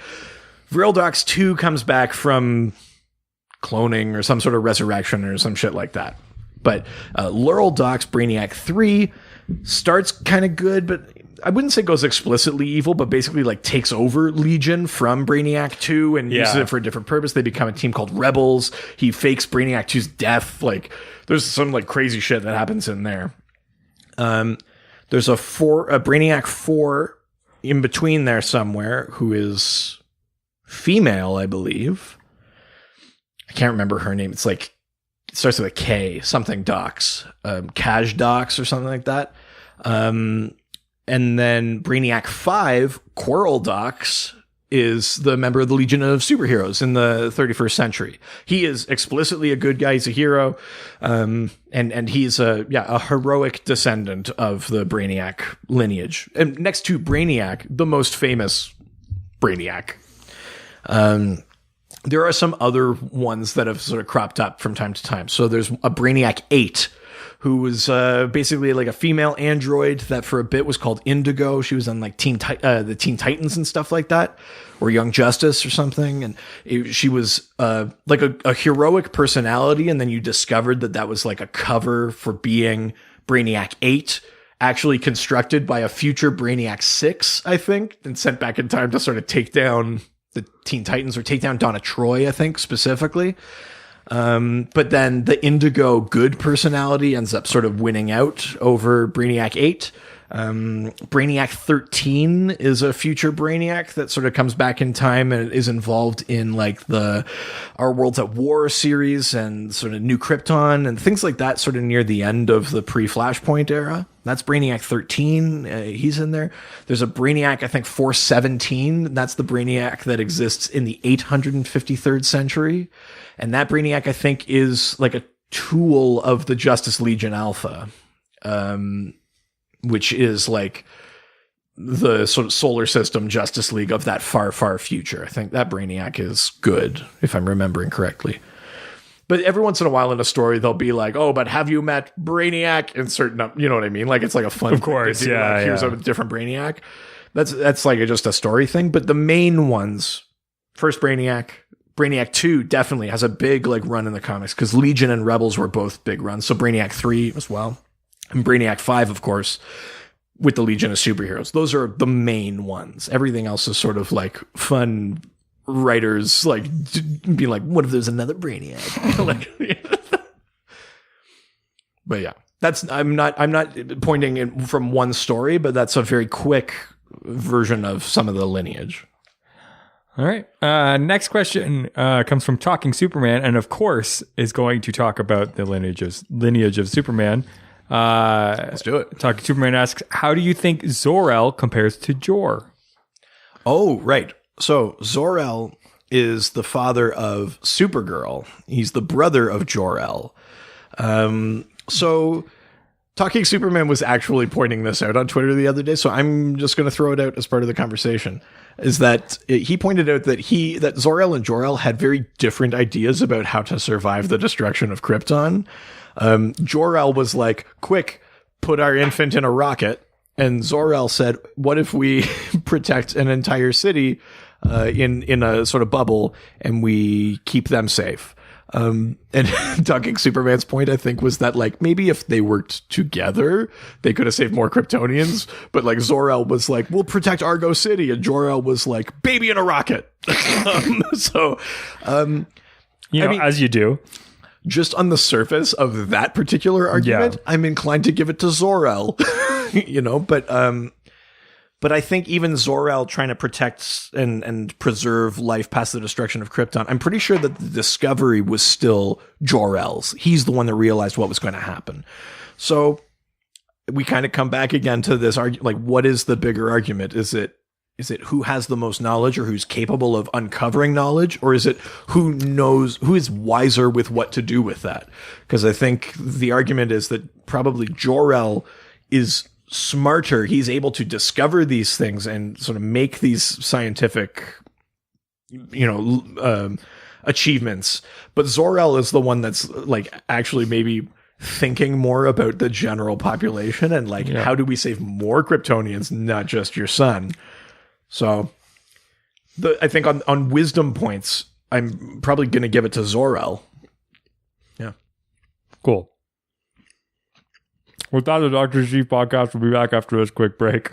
[SPEAKER 2] Vril Dox 2 comes back from cloning or some sort of resurrection or some shit like that. But Lural Dox, Brainiac 3, starts kind of good, but I wouldn't say goes explicitly evil, but basically like takes over Legion from Brainiac 2 and uses it for a different purpose. They become a team called Rebels. He fakes Brainiac 2's death. Like there's some like crazy shit that happens in there. There's a Brainiac 4 in between there somewhere who is female, I believe. I can't remember her name. It's like, it starts with a K, something Dox, Kaj Dox or something like that. And then Brainiac 5, Quarrel Dox, is the member of the Legion of Superheroes in the 31st century. He is explicitly a good guy. He's a hero. And he's a heroic descendant of the Brainiac lineage. And next to Brainiac, the most famous Brainiac. There are some other ones that have sort of cropped up from time to time. So there's a Brainiac 8, who was basically like a female android that for a bit was called Indigo. She was on like the Teen Titans and stuff like that, or Young Justice or something. And she was like a heroic personality. And then you discovered that was like a cover for being Brainiac 8, actually constructed by a future Brainiac 6, I think, and sent back in time to sort of take down the Teen Titans or take down Donna Troy, I think, specifically. But then the Indigo good personality ends up sort of winning out over Brainiac 8. Brainiac 13 is a future Brainiac that sort of comes back in time and is involved in like the Our Worlds at War series and sort of New Krypton and things like that, sort of near the end of the pre-Flashpoint era. That's Brainiac 13. He's in there. There's a Brainiac, I think 417. That's the Brainiac that exists in the 853rd century. And that Brainiac, I think, is like a tool of the Justice Legion Alpha. which is like the sort of solar system Justice League of that far, far future. I think that Brainiac is good, if I'm remembering correctly. But every once in a while in a story, they'll be like, "Oh, but have you met Brainiac?" Insert, you know what I mean? Like it's like a fun,
[SPEAKER 1] of course,
[SPEAKER 2] thing to do,
[SPEAKER 1] yeah.
[SPEAKER 2] Like, here's a different Brainiac. That's like just a story thing. But the main ones, first Brainiac 2 definitely has a big like run in the comics because Legion and Rebels were both big runs. So Brainiac 3 as well, and Brainiac 5, of course, with the Legion of Superheroes. Those are the main ones. Everything else is sort of like fun writers like be like, what if there's another Brainiac? But yeah, I'm not pointing in from one story, but that's a very quick version of some of the lineage.
[SPEAKER 1] All right. Next question comes from Talking Superman, and of course is going to talk about the lineage of Superman.
[SPEAKER 2] Let's do it.
[SPEAKER 1] Talking Superman asks, how do you think Zor-El compares to Jor?
[SPEAKER 2] Oh, right. So Zor-El is the father of Supergirl. He's the brother of Jor-El. So Talking Superman was actually pointing this out on Twitter the other day, so I'm just going to throw it out as part of the conversation. Is that he pointed out that Zor-El and Jor-El had very different ideas about how to survive the destruction of Krypton. Jor-El was like, quick, put our infant in a rocket. And Zor-El said, what if we protect an entire city in a sort of bubble and we keep them safe? And Talking Superman's point, I think, was that like maybe if they worked together, they could have saved more Kryptonians. But like Zor-El was like, we'll protect Argo City. And Jor-El was like, baby in a rocket.
[SPEAKER 1] As you do.
[SPEAKER 2] Just on the surface of that particular argument, I'm inclined to give it to Zor-El. But I think even Zor-El trying to protect and preserve life past the destruction of Krypton, I'm pretty sure that the discovery was still Jor-El's. He's the one that realized what was going to happen. So we kind of come back again to this argument, like, what is the bigger argument? Is it who has the most knowledge or who's capable of uncovering knowledge? Or is it who is wiser with what to do with that? Because I think the argument is that probably Jor-El is smarter. He's able to discover these things and sort of make these scientific, achievements. But Zor-El is the one that's like actually maybe thinking more about the general population and like, how do we save more Kryptonians, not just your son? So I think on wisdom points, I'm probably going to give it to Zor-El. Yeah.
[SPEAKER 1] Cool. With that, the Dr. Chief podcast will be back after this quick break.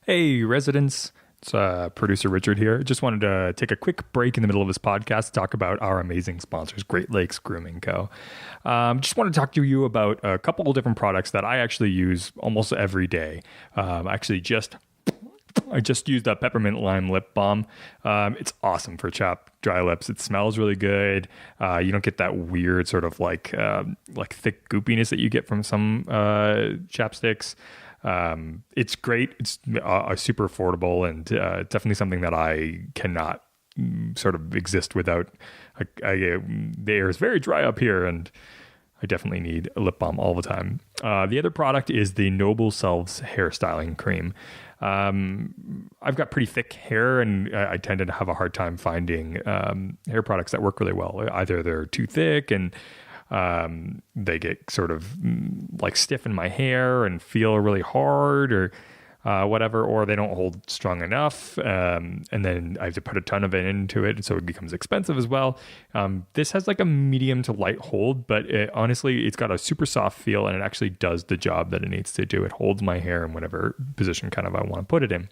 [SPEAKER 1] Hey, residents. It's producer Richard here. Just wanted to take a quick break in the middle of this podcast to talk about our amazing sponsors, Great Lakes Grooming Co. Just want to talk to you about a couple of different products that I actually use almost every day. I just used a peppermint lime lip balm. It's awesome for chapped dry lips. It smells really good. You don't get that weird sort of like thick goopiness that you get from some chapsticks. It's great. It's super affordable and definitely something that I cannot sort of exist without. The air is very dry up here and I definitely need a lip balm all the time. The other product is the Noble Selves hair styling cream. I've got pretty thick hair and I tend to have a hard time finding hair products that work really well. Either they're too thick and they get sort of like stiff in my hair and feel really hard or whatever, or they don't hold strong enough. And then I have to put a ton of it into it. So it becomes expensive as well. This has like a medium to light hold, but honestly, it's got a super soft feel and it actually does the job that it needs to do. It holds my hair in whatever position kind of I want to put it in.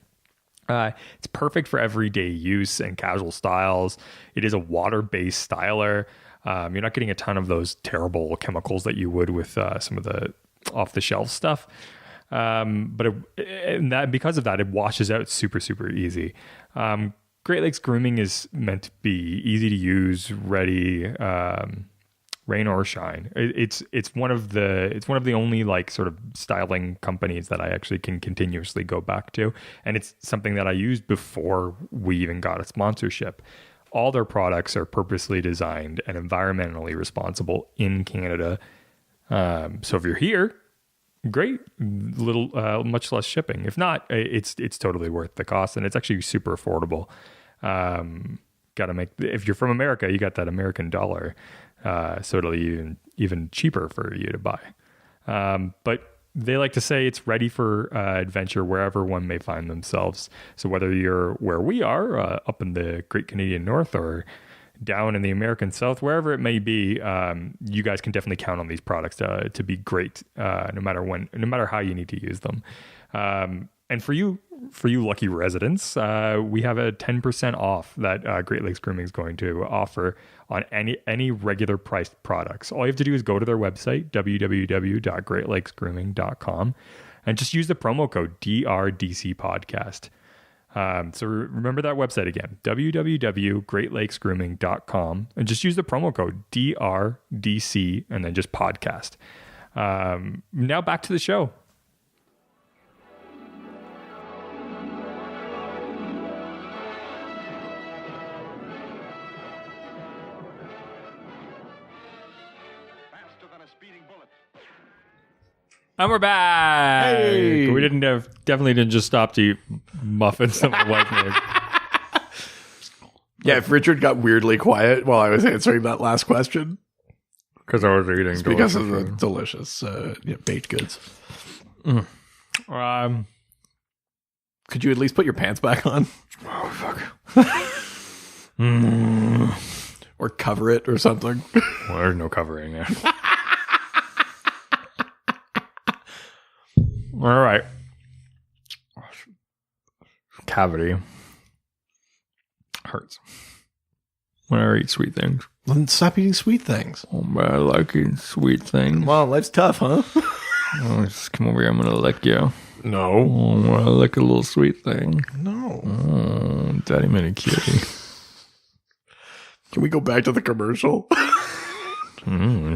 [SPEAKER 1] It's perfect for everyday use and casual styles. It is a water-based styler. You're not getting a ton of those terrible chemicals that you would with some of the off-the-shelf stuff. But because of that, it washes out super, super easy. Great Lakes Grooming is meant to be easy to use, ready, rain or shine. It's one of the only like sort of styling companies that I actually can continuously go back to, and it's something that I used before we even got a sponsorship. All their products are purposely designed and environmentally responsible in Canada. So if you're here, great, little much less shipping. If not, it's totally worth the cost, and it's actually super affordable. Got to make, if you're from America, you got that American dollar, so it'll even cheaper for you to buy. But they like to say it's ready for adventure wherever one may find themselves. So whether you're where we are, up in the Great Canadian North, or down in the American South, wherever it may be, you guys can definitely count on these products to be great, no matter how you need to use them. And for you lucky residents, we have a 10% off that Great Lakes Grooming is going to offer on any regular priced products. All you have to do is go to their website, www.greatlakesgrooming.com, and just use the promo code DRDC podcast. So remember that website again, www.greatlakesgrooming.com, and just use the promo code DRDC and then just podcast. Now back to the show. And we're back.
[SPEAKER 2] Hey.
[SPEAKER 1] We definitely didn't just stop to eat muffins that my wife made.
[SPEAKER 2] Yeah, if Richard got weirdly quiet while I was answering that last question,
[SPEAKER 1] Because I was eating.
[SPEAKER 2] it's because of the delicious baked goods. Could you at least put your pants back on?
[SPEAKER 1] Oh fuck.
[SPEAKER 2] Or cover it or something?
[SPEAKER 1] Well, there's no covering there. All right. Cavity hurts whenever I eat sweet things.
[SPEAKER 2] Then stop eating sweet things.
[SPEAKER 1] Oh, but I like eating sweet things.
[SPEAKER 2] Well, life's tough, huh?
[SPEAKER 1] Oh, just come over here. I'm gonna lick you.
[SPEAKER 2] No.
[SPEAKER 1] Oh, I wanna lick a little sweet thing.
[SPEAKER 2] No.
[SPEAKER 1] Oh, Daddy made a cutie.
[SPEAKER 2] Can we go back to the commercial?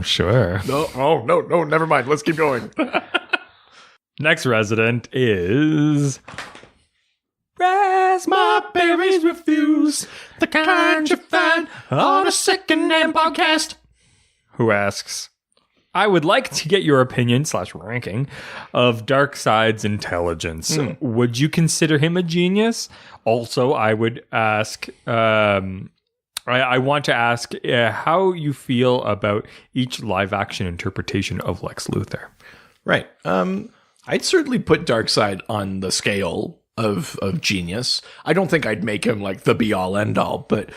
[SPEAKER 1] Sure.
[SPEAKER 2] No. Oh, no. Never mind. Let's keep going.
[SPEAKER 1] Next resident is Raspberries Refuse, the kind you find on a second-hand podcast, who asks, I would like to get your opinion / ranking of Darkseid's intelligence. Would you consider him a genius? Also, I would ask, I want to ask how you feel about each live-action interpretation of Lex Luthor.
[SPEAKER 2] Right. I'd certainly put Darkseid on the scale of genius. I don't think I'd make him like the be all end all, but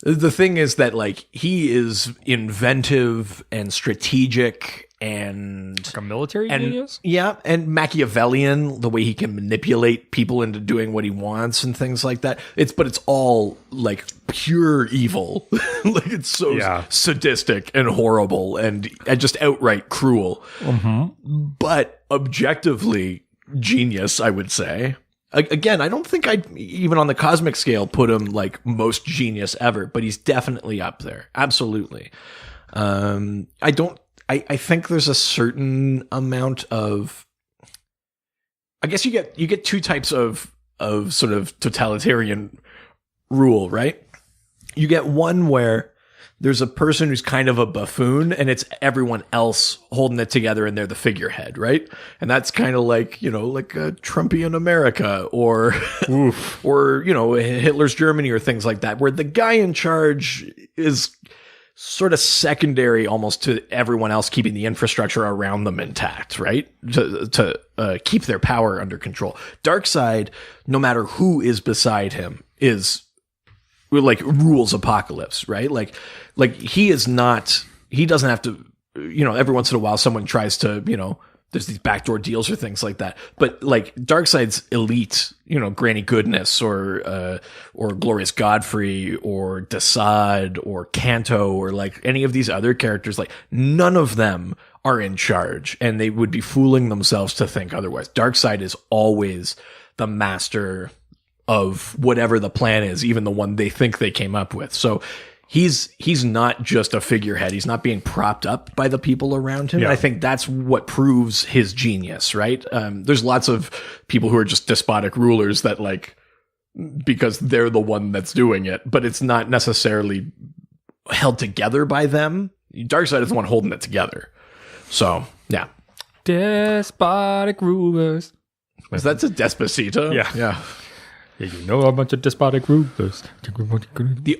[SPEAKER 2] the thing is that like he is inventive and strategic and
[SPEAKER 1] Like a military genius?
[SPEAKER 2] Yeah, and Machiavellian, the way he can manipulate people into doing what he wants and things like that. It's all like pure evil. Like it's so sadistic and horrible and just outright cruel. But objectively genius, I would say. Again, I don't think I'd even on the cosmic scale put him like most genius ever, but he's definitely up there. Absolutely. I think there's a certain amount of, I guess you get two types of sort of totalitarian rule, right? You get one where there's a person who's kind of a buffoon and it's everyone else holding it together and they're the figurehead, right? And that's kind of like, like a Trumpian America or, or, Hitler's Germany or things like that, where the guy in charge is sort of secondary almost to everyone else keeping the infrastructure around them intact, right? To keep their power under control. Darkseid, no matter who is beside him, is like rules apocalypse, right? Like he doesn't have to, every once in a while someone tries to, there's these backdoor deals or things like that. But like Darkseid's elite, Granny Goodness or Glorious Godfrey or Desaad or Kanto or like any of these other characters, like none of them are in charge and they would be fooling themselves to think otherwise. Darkseid is always the master of whatever the plan is, even the one they think they came up with. So he's not just a figurehead. He's not being propped up by the people around him.
[SPEAKER 1] Yeah.
[SPEAKER 2] I think that's what proves his genius, right? There's lots of people who are just despotic rulers that like, because they're the one that's doing it, but it's not necessarily held together by them. Darkseid is the one holding it together. So, yeah.
[SPEAKER 1] Despotic rulers.
[SPEAKER 2] Is that a Despacito?
[SPEAKER 1] Yeah.
[SPEAKER 2] Yeah.
[SPEAKER 1] Yeah, you know a bunch of despotic rulers.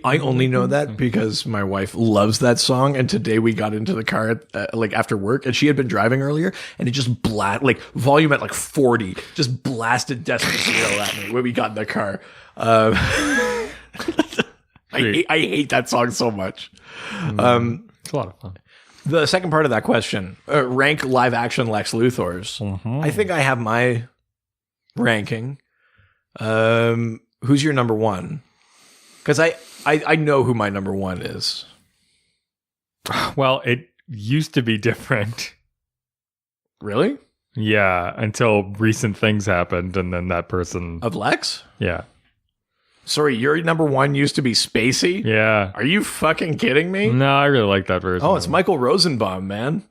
[SPEAKER 2] I only know that because my wife loves that song, and today we got into the car like after work, and she had been driving earlier, and it just like volume at like 40, just blasted Despacito at me when we got in the car. I hate that song so much.
[SPEAKER 1] It's a lot of fun.
[SPEAKER 2] The second part of that question, rank live action Lex Luthors.
[SPEAKER 1] Mm-hmm.
[SPEAKER 2] I think I have my ranking. Who's your number one? Because I know who my number one is.
[SPEAKER 1] Well, it used to be different.
[SPEAKER 2] Really?
[SPEAKER 1] Yeah, until recent things happened, and then that person.
[SPEAKER 2] Of Lex?
[SPEAKER 1] Yeah.
[SPEAKER 2] Sorry, your number one used to be Spacey?
[SPEAKER 1] Yeah.
[SPEAKER 2] Are you fucking kidding me?
[SPEAKER 1] No, I really like that version.
[SPEAKER 2] Oh, it's Michael Rosenbaum, man.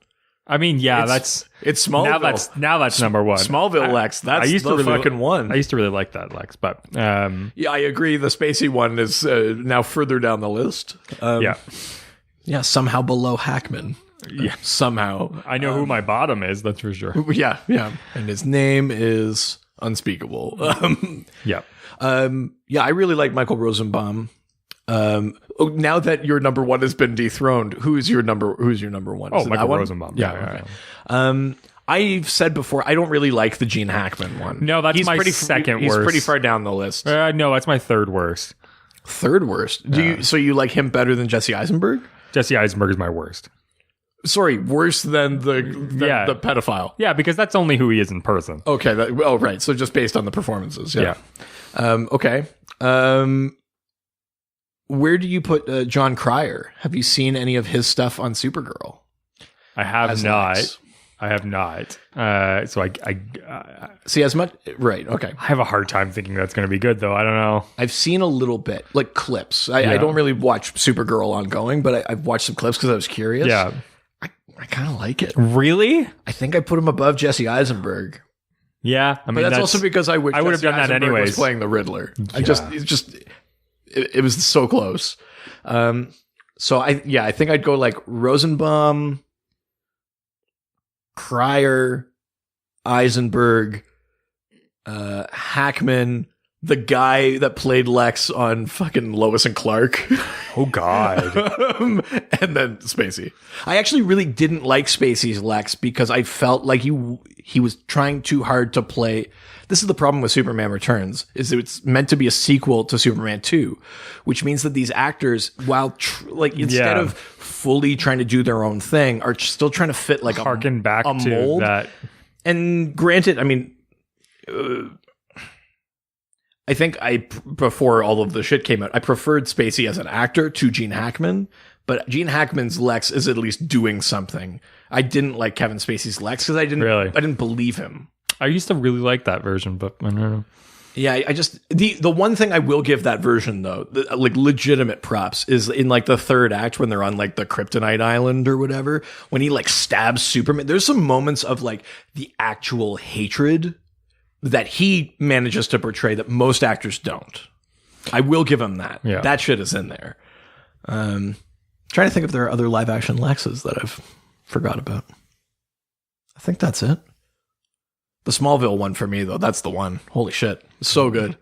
[SPEAKER 1] I mean, yeah,
[SPEAKER 2] it's Smallville.
[SPEAKER 1] Now that's number one.
[SPEAKER 2] Smallville Lex. That's the fucking one.
[SPEAKER 1] I used to really like that Lex, but
[SPEAKER 2] yeah, I agree. The Spacey one is now further down the list. Yeah, somehow below Hackman.
[SPEAKER 1] Yeah,
[SPEAKER 2] somehow.
[SPEAKER 1] I know who my bottom is. That's for sure.
[SPEAKER 2] Yeah, and his name is unspeakable.
[SPEAKER 1] Yeah.
[SPEAKER 2] Yeah, I really like Michael Rosenbaum. Now that your number one has been dethroned, who's your number one?
[SPEAKER 1] Oh, Michael Rosenbaum.
[SPEAKER 2] Yeah. Okay. I've said before, I don't really like the Gene Hackman one.
[SPEAKER 1] No, that's my second worst.
[SPEAKER 2] He's pretty far down the list.
[SPEAKER 1] No, that's my third worst.
[SPEAKER 2] Third worst? So you like him better than Jesse Eisenberg?
[SPEAKER 1] Jesse Eisenberg is my worst.
[SPEAKER 2] Sorry, worse than the pedophile.
[SPEAKER 1] Yeah, because that's only who he is in person.
[SPEAKER 2] Okay. Right. So just based on the performances. Yeah. Okay. Where do you put John Cryer? Have you seen any of his stuff on Supergirl?
[SPEAKER 1] I have not. Lex? I have not. So I
[SPEAKER 2] see as much. Right. Okay.
[SPEAKER 1] I have a hard time thinking that's going to be good, though. I don't know.
[SPEAKER 2] I've seen a little bit, like clips. I don't really watch Supergirl ongoing, but I've watched some clips because I was curious.
[SPEAKER 1] Yeah.
[SPEAKER 2] I kind of like it.
[SPEAKER 1] Really?
[SPEAKER 2] I think I put him above Jesse Eisenberg.
[SPEAKER 1] Yeah, I mean,
[SPEAKER 2] but that's also because I would have
[SPEAKER 1] done that anyways.
[SPEAKER 2] Was playing the Riddler. It was so close. So I think I'd go like Rosenbaum, Cryer, Eisenberg, Hackman, the guy that played Lex on fucking Lois and Clark.
[SPEAKER 1] Oh God.
[SPEAKER 2] And then Spacey. I actually really didn't like Spacey's Lex because I felt like he was trying too hard to play. This is the problem with Superman Returns, is that it's meant to be a sequel to Superman 2, which means that these actors, while instead of fully trying to do their own thing, are still trying to fit like
[SPEAKER 1] harken back
[SPEAKER 2] a
[SPEAKER 1] to
[SPEAKER 2] mold.
[SPEAKER 1] That.
[SPEAKER 2] And granted, I mean, I think before all of the shit came out, I preferred Spacey as an actor to Gene Hackman, but Gene Hackman's Lex is at least doing something. I didn't like Kevin Spacey's Lex because I didn't believe him.
[SPEAKER 1] I used to really like that version, but I don't know.
[SPEAKER 2] Yeah, I just the one thing I will give that version though, like legitimate props, is in like the third act when they're on like the Kryptonite Island or whatever, when he like stabs Superman. There's some moments of like the actual hatred that he manages to portray that most actors don't. I will give him that.
[SPEAKER 1] Yeah.
[SPEAKER 2] That shit is in there. Trying to think if there are other live action Lexes that I've forgot about. I think that's it. The Smallville one for me, though, that's the one. Holy shit. It's so good.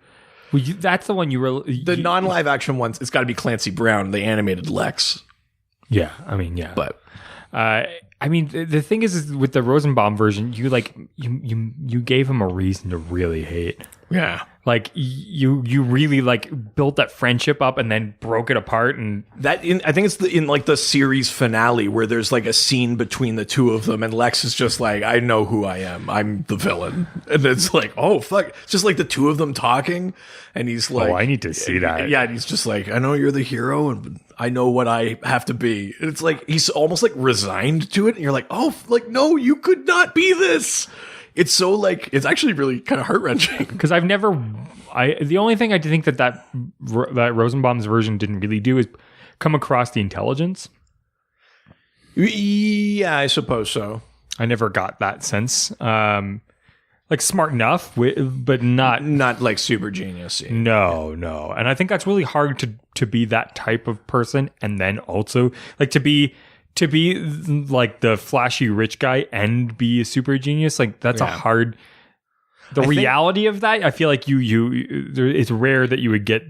[SPEAKER 1] Well, that's the one you really...
[SPEAKER 2] The non-live action ones, it's got to be Clancy Brown, the animated Lex.
[SPEAKER 1] Yeah, I mean, yeah.
[SPEAKER 2] But...
[SPEAKER 1] I mean, the thing is with the Rosenbaum version, you gave him a reason to really hate.
[SPEAKER 2] Yeah.
[SPEAKER 1] Like you really like built that friendship up and then broke it apart, and
[SPEAKER 2] I think it's in like the series finale where there's like a scene between the two of them, and Lex is just like, I know who I am. I'm the villain, and it's like, oh fuck, it's just like the two of them talking, and he's like,
[SPEAKER 1] oh, I need to see that.
[SPEAKER 2] Yeah, and he's just like, I know you're the hero, and I know what I have to be. And it's like he's almost like resigned to it, and you're like, oh, like no, you could not be this. It's so like, it's actually really kind of heart-wrenching.
[SPEAKER 1] Because the only thing I think that Rosenbaum's version didn't really do is come across the intelligence.
[SPEAKER 2] Yeah, I suppose so.
[SPEAKER 1] I never got that sense. Like smart enough, but not
[SPEAKER 2] like super genius.
[SPEAKER 1] No. And I think that's really hard to be that type of person, and then also like to be like the flashy rich guy and be a super genius. Like that's a hard. Reality of that, I feel like it's rare that you would get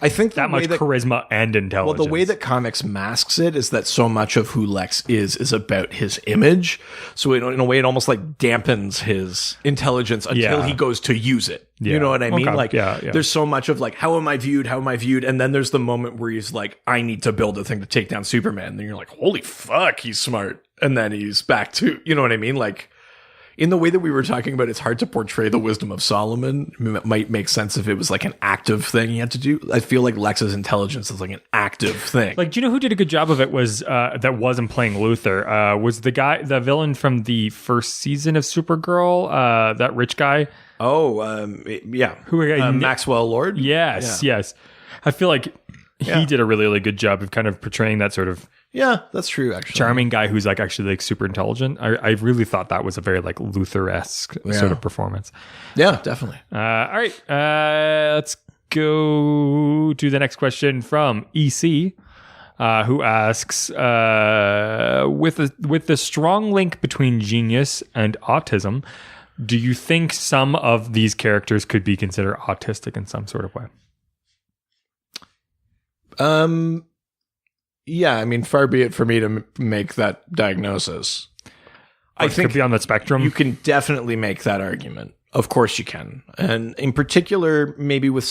[SPEAKER 2] I think
[SPEAKER 1] that much charisma and intelligence.
[SPEAKER 2] Well, the way that comics masks it is that so much of who Lex is about his image. So in a way, it almost like dampens his intelligence until he goes to use it. You know what I mean?
[SPEAKER 1] Okay.
[SPEAKER 2] Like, there's so much of like, how am I viewed? And then there's the moment where he's like, I need to build a thing to take down Superman. And then you're like, holy fuck, he's smart. And then he's back to, you know what I mean? Like, in the way that we were talking about, it's hard to portray the wisdom of Solomon. It might make sense if it was like an active thing he had to do. I feel like Lex's intelligence is like an active thing.
[SPEAKER 1] Like, do you know who did a good job of it was, that wasn't playing Luthor, was the villain from the first season of Supergirl, that rich guy?
[SPEAKER 2] Oh, yeah. Maxwell Lord?
[SPEAKER 1] Yes. I feel like he did a really, really good job of kind of portraying that sort of
[SPEAKER 2] that's true, actually.
[SPEAKER 1] charming guy who's like actually like super intelligent. I really thought that was a very like Luthor-esque sort of performance.
[SPEAKER 2] Yeah, definitely.
[SPEAKER 1] All right. Let's go to the next question from EC, who asks, with the strong link between genius and autism, do you think some of these characters could be considered autistic in some sort of way?
[SPEAKER 2] Yeah, I mean, far be it for me to make that diagnosis.
[SPEAKER 1] I think could be on the spectrum.
[SPEAKER 2] You can definitely make that argument. Of course you can. And in particular, maybe with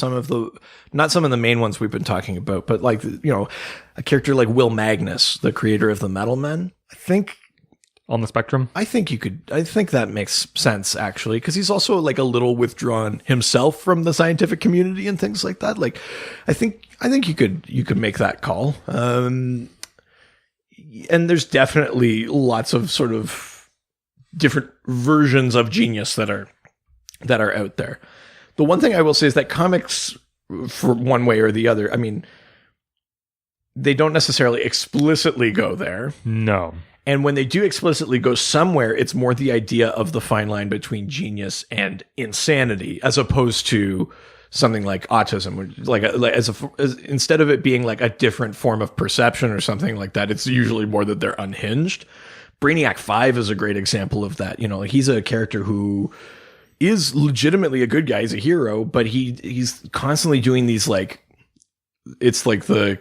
[SPEAKER 2] not some of the main ones we've been talking about, but like, a character like Will Magnus, the creator of the Metal Men, I think
[SPEAKER 1] on the spectrum.
[SPEAKER 2] I think that makes sense, actually, because he's also like a little withdrawn himself from the scientific community and things like that. Like, I think you could make that call. And there's definitely lots of sort of different versions of genius that are out there. The one thing I will say is that comics, for one way or the other, I mean, they don't necessarily explicitly go there.
[SPEAKER 1] No.
[SPEAKER 2] And when they do explicitly go somewhere, it's more the idea of the fine line between genius and insanity, as opposed to something like autism, instead of it being like a different form of perception or something like that. It's usually more that they're unhinged. Brainiac 5 is a great example of that. He's a character who is legitimately a good guy. He's a hero, but he's constantly doing these like, it's like the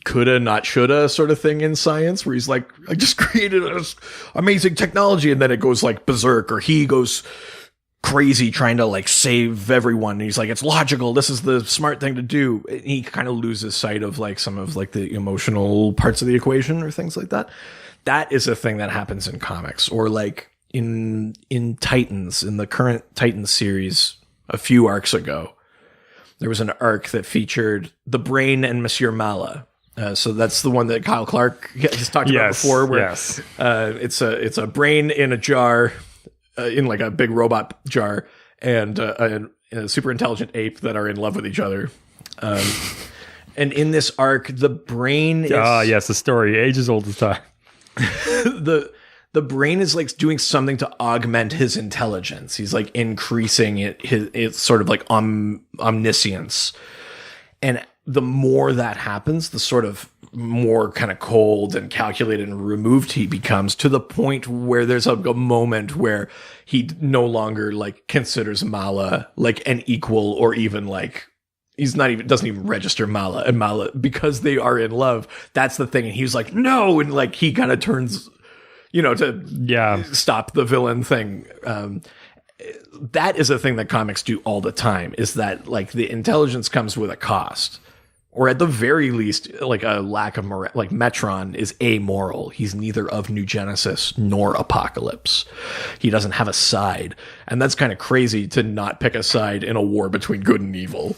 [SPEAKER 2] coulda, not shoulda sort of thing in science, where he's like, I just created this amazing technology, and then it goes like berserk, or he goes crazy trying to like save everyone. And he's like, it's logical. This is the smart thing to do. And he kind of loses sight of like some of like the emotional parts of the equation or things like that. That is a thing that happens in comics, or like in Titans, in the current Titans series a few arcs ago, there was an arc that featured the Brain and Monsieur Mala. So that's the one that Kyle Clark has talked about before, where it's a brain in a jar, in like a big robot jar, and a super intelligent ape that are in love with each other. And in this arc, the brain is...
[SPEAKER 1] the story, age as old as time.
[SPEAKER 2] The brain is like doing something to augment his intelligence. He's like increasing it's sort of like omniscience. And the more that happens, the sort of more kind of cold and calculated and removed he becomes, to the point where there's a moment where he no longer like considers Mala like an equal, or even like doesn't even register Mala and Mala, because they are in love. That's the thing. And he was like, no. And like, he kind of turns, to stop the villain thing. That is a thing that comics do all the time, is that like the intelligence comes with a cost, or at the very least, like a lack of like Metron is amoral. He's neither of New Genesis nor Apocalypse. He doesn't have a side. And that's kind of crazy to not pick a side in a war between good and evil.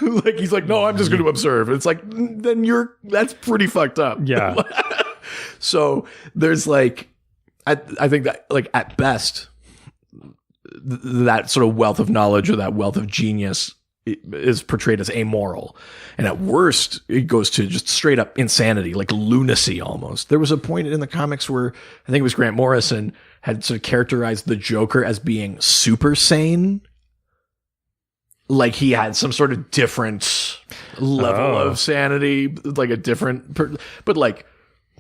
[SPEAKER 2] Like, he's like, no, I'm just going to observe. It's like, then that's pretty fucked up.
[SPEAKER 1] Yeah.
[SPEAKER 2] So there's like, I think that like at best, that sort of wealth of knowledge or that wealth of genius is portrayed as amoral. And at worst, it goes to just straight up insanity, like lunacy almost. There was a point in the comics where I think it was Grant Morrison had sort of characterized the Joker as being super sane. Like he had some sort of different level of sanity, like a different, but like,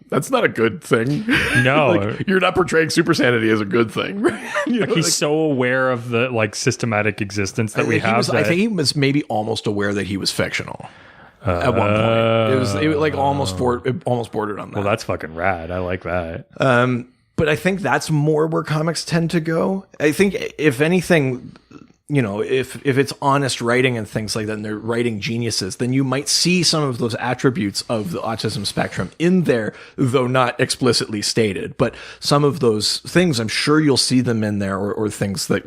[SPEAKER 2] that's not a good thing.
[SPEAKER 1] No.
[SPEAKER 2] Like, you're not portraying super sanity as a good thing. Right? You know,
[SPEAKER 1] like he's so aware of the like systematic existence that we have.
[SPEAKER 2] I think he was maybe almost aware that he was fictional at one point. It was like almost bordered on that.
[SPEAKER 1] Well, that's fucking rad. I like that.
[SPEAKER 2] But I think that's more where comics tend to go. I think if anything, you know, if it's honest writing and things like that, and they're writing geniuses, then you might see some of those attributes of the autism spectrum in there, though not explicitly stated. But some of those things, I'm sure you'll see them in there, or things that,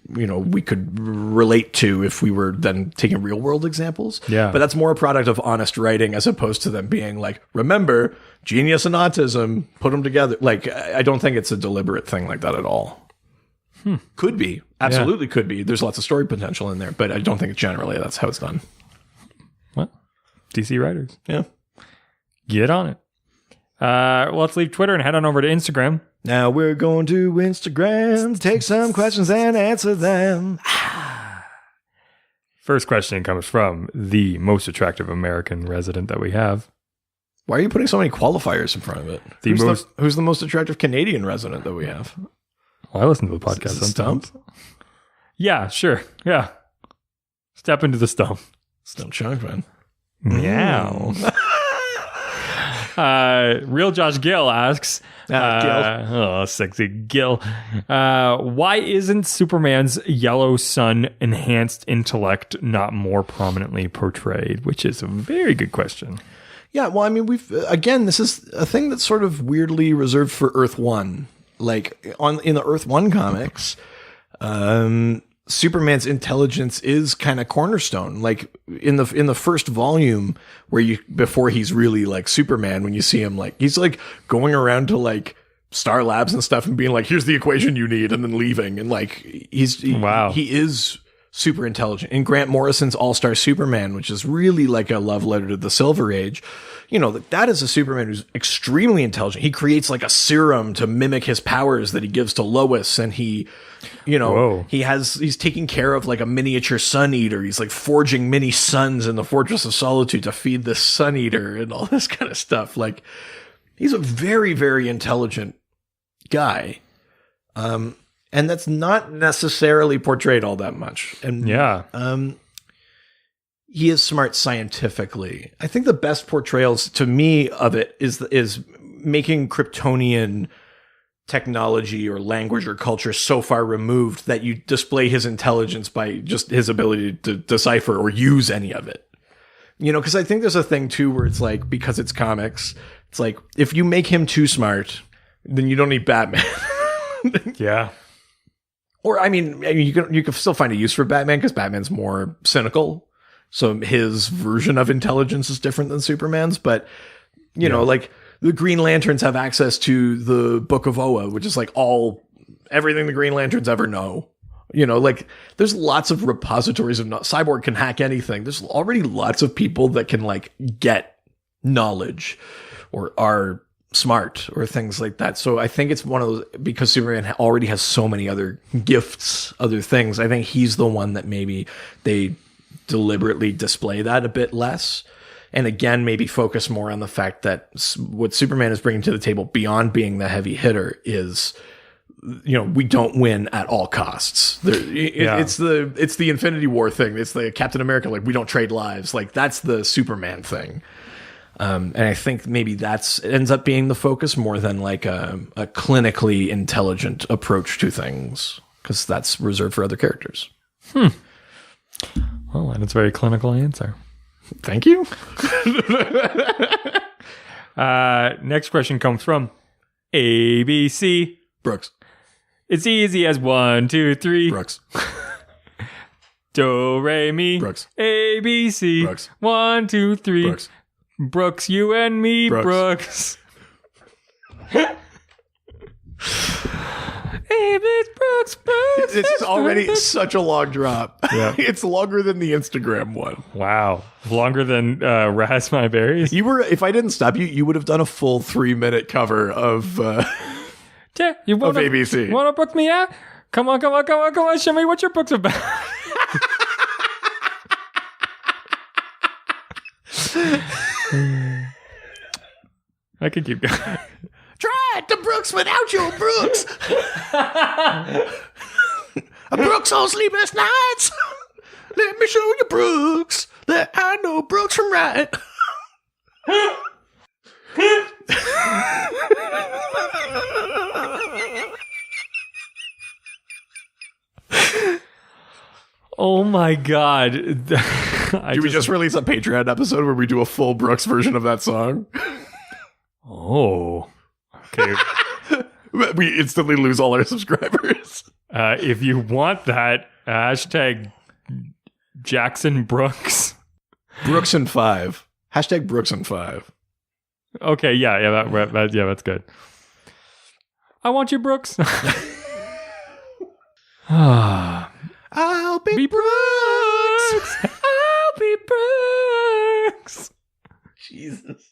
[SPEAKER 2] we could relate to if we were then taking real world examples.
[SPEAKER 1] Yeah.
[SPEAKER 2] But that's more a product of honest writing as opposed to them being like, remember, genius and autism, put them together. Like, I don't think it's a deliberate thing like that at all. Could be. Absolutely could be. There's lots of story potential in there, but I don't think generally that's how it's done.
[SPEAKER 1] What? DC writers.
[SPEAKER 2] Yeah.
[SPEAKER 1] Get on it. Well, let's leave Twitter and head on over to Instagram.
[SPEAKER 2] Now we're going to Instagram, take some questions and answer them.
[SPEAKER 1] First question comes from the most attractive American resident that we have.
[SPEAKER 2] Why are you putting so many qualifiers in front of it? Who's the most attractive Canadian resident that we have?
[SPEAKER 1] Well, I listen to the podcast sometimes. Yeah, sure. Yeah. Step into the stone.
[SPEAKER 2] Stone chunk, man.
[SPEAKER 1] Meow. Real Josh Gill asks,
[SPEAKER 2] Gill.
[SPEAKER 1] Oh, sexy Gill. Why isn't Superman's yellow sun enhanced intellect not more prominently portrayed? Which is a very good question.
[SPEAKER 2] Yeah, well, I mean, this is a thing that's sort of weirdly reserved for Earth 1. Like in the Earth 1 comics, Superman's intelligence is kind of cornerstone. Like in the first volume before he's really like Superman, when you see him, like he's like going around to like Star Labs and stuff and being like, here's the equation you need, and then leaving. And like he is super intelligent. In Grant Morrison's All-Star Superman, which is really like a love letter to the Silver Age, you know, that is a Superman who's extremely intelligent. He creates like a serum to mimic his powers that he gives to Lois, and he, you know, he's taking care of like a miniature sun eater. He's like forging mini suns in the Fortress of Solitude to feed this sun eater and all this kind of stuff. Like, he's a very, very intelligent guy. And that's not necessarily portrayed all that much. And he is smart scientifically. I think the best portrayals to me of it is making Kryptonian technology or language or culture so far removed that you display his intelligence by just his ability to decipher or use any of it. You know, because I think there's a thing too where it's like, because it's comics, it's like if you make him too smart, then you don't need Batman.
[SPEAKER 1] Yeah.
[SPEAKER 2] Or I mean, you can still find a use for Batman because Batman's more cynical. So his version of intelligence is different than Superman's. But, you know, like the Green Lanterns have access to the Book of Oa, which is like everything the Green Lanterns ever know. You know, like there's lots of repositories of Cyborg can hack anything. There's already lots of people that can like get knowledge or are smart or things like that. So I think it's one of those, because Superman already has so many other gifts, other things. I think he's the one that maybe they deliberately display that a bit less. And again, maybe focus more on the fact that what Superman is bringing to the table beyond being the heavy hitter is, you know, we don't win at all costs. It's the Infinity War thing. It's the Captain America, like we don't trade lives. Like that's the Superman thing. And I think maybe ends up being the focus more than like a clinically intelligent approach to things, because that's reserved for other characters.
[SPEAKER 1] Well, that's a very clinical answer.
[SPEAKER 2] Thank you.
[SPEAKER 1] Next question comes from ABC
[SPEAKER 2] Brooks.
[SPEAKER 1] It's easy as 1, 2, 3.
[SPEAKER 2] Brooks.
[SPEAKER 1] Do, re, mi.
[SPEAKER 2] Brooks.
[SPEAKER 1] ABC.
[SPEAKER 2] Brooks.
[SPEAKER 1] 1, 2, 3.
[SPEAKER 2] Brooks.
[SPEAKER 1] Brooks, you and me, Brooks. Hey, it's
[SPEAKER 2] It's already such a long drop.
[SPEAKER 1] Yeah.
[SPEAKER 2] It's longer than the Instagram one.
[SPEAKER 1] Wow. Longer than Raspberries.
[SPEAKER 2] If I didn't stop you, you would have done a full 3-minute cover of
[SPEAKER 1] You wanna,
[SPEAKER 2] of ABC.
[SPEAKER 1] Want to book me out? Come on. Show me what your book's about. I could keep going.
[SPEAKER 2] Try it, the Brooks without your Brooks. A Brooks on sleepless nights. Let me show you Brooks that I know Brooks from right.
[SPEAKER 1] Oh my God.
[SPEAKER 2] Do we just release a Patreon episode where we do a full Brooks version of that song?
[SPEAKER 1] Oh. Okay.
[SPEAKER 2] We instantly lose all our subscribers.
[SPEAKER 1] If you want that, hashtag Jackson Brooks.
[SPEAKER 2] Brooks and 5. Hashtag Brooks and 5.
[SPEAKER 1] Okay, yeah, that's good. I want you, Brooks.
[SPEAKER 2] I'll be
[SPEAKER 1] Brooks. I'll be Brooks.
[SPEAKER 2] Jesus.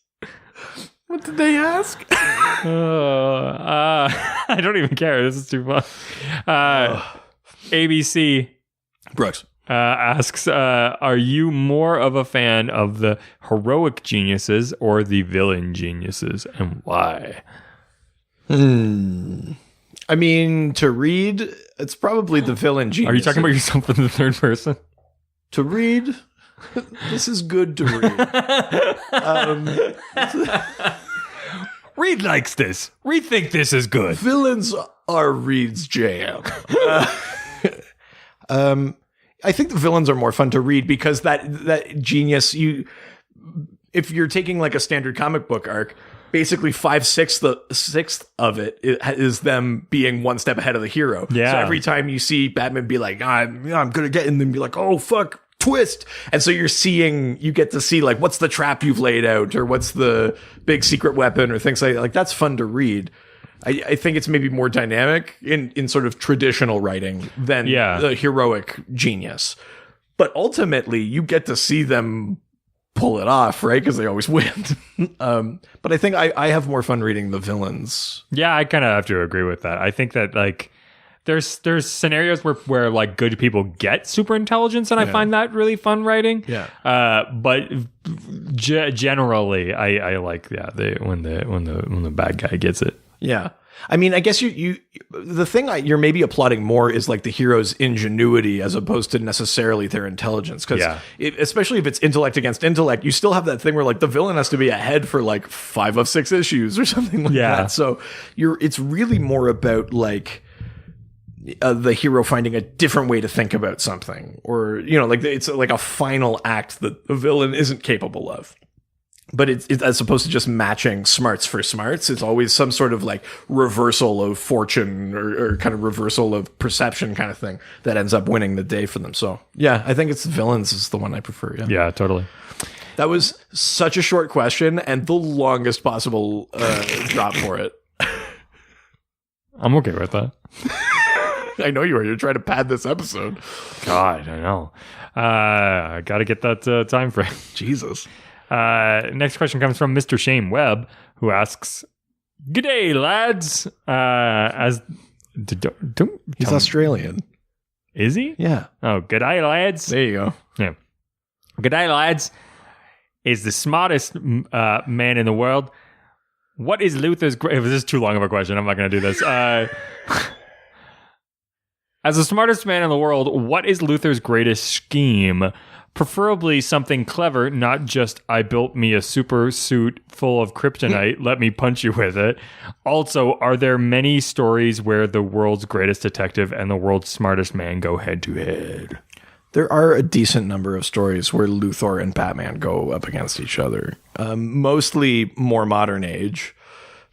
[SPEAKER 2] What did they ask?
[SPEAKER 1] I don't even care. This is too fun. ABC
[SPEAKER 2] Brooks
[SPEAKER 1] asks, are you more of a fan of the heroic geniuses or the villain geniuses, and why?
[SPEAKER 2] I mean, to read, it's probably the villain genius.
[SPEAKER 1] Are you talking about yourself in the third person?
[SPEAKER 2] To read, this is good to read.
[SPEAKER 1] Reed likes this. Reed think this is good.
[SPEAKER 2] Villains are Reed's jam. I think the villains are more fun to read because that genius, if you're taking like a standard comic book arc, basically 5/6 of it is them being one step ahead of the hero.
[SPEAKER 1] Yeah.
[SPEAKER 2] So every time you see Batman be like, I'm gonna get, and then be like, oh fuck, twist. And so you get to see like, what's the trap you've laid out, or what's the big secret weapon, or things like that. Like, that's fun to read. I think it's maybe more dynamic in sort of traditional writing than the heroic genius. But ultimately, you get to see them pull it off, right? Because they always win. But I think I have more fun reading the villains.
[SPEAKER 1] Yeah, I kind of have to agree with that. I think that like there's scenarios where like good people get super intelligence, and I find that really fun writing.
[SPEAKER 2] Yeah.
[SPEAKER 1] But generally, I like when the bad guy gets it.
[SPEAKER 2] Yeah. I mean, I guess the thing you're maybe applauding more is like the hero's ingenuity as opposed to necessarily their intelligence. Because especially if it's intellect against intellect, you still have that thing where like the villain has to be ahead for like 5 of 6 issues or something like that. So it's really more about like the hero finding a different way to think about something, or, like it's like a final act that the villain isn't capable of. But it's as opposed to just matching smarts for smarts, it's always some sort of like reversal of fortune or kind of reversal of perception kind of thing that ends up winning the day for them. So yeah, I think it's villains is the one I prefer.
[SPEAKER 1] Yeah, totally.
[SPEAKER 2] That was such a short question and the longest possible drop for it.
[SPEAKER 1] I'm okay with that.
[SPEAKER 2] I know you are. You're trying to pad this episode.
[SPEAKER 1] God, I know. I got to get that time frame.
[SPEAKER 2] Jesus.
[SPEAKER 1] Next question comes from Mr. Shane Webb, who asks, "G'day, lads."
[SPEAKER 2] He's Australian.
[SPEAKER 1] Is he?
[SPEAKER 2] Yeah.
[SPEAKER 1] Oh, g'day, lads.
[SPEAKER 2] There you go.
[SPEAKER 1] Yeah. G'day, lads. Is the smartest man in the world. What is Luthor's... If this is too long of a question, I'm not going to do this. As the smartest man in the world, what is Luthor's greatest scheme? Preferably something clever, not just, I built me a super suit full of kryptonite, let me punch you with it. Also, are there many stories where the world's greatest detective and the world's smartest man go head to head?
[SPEAKER 2] There are a decent number of stories where Luthor and Batman go up against each other. Mostly more modern age.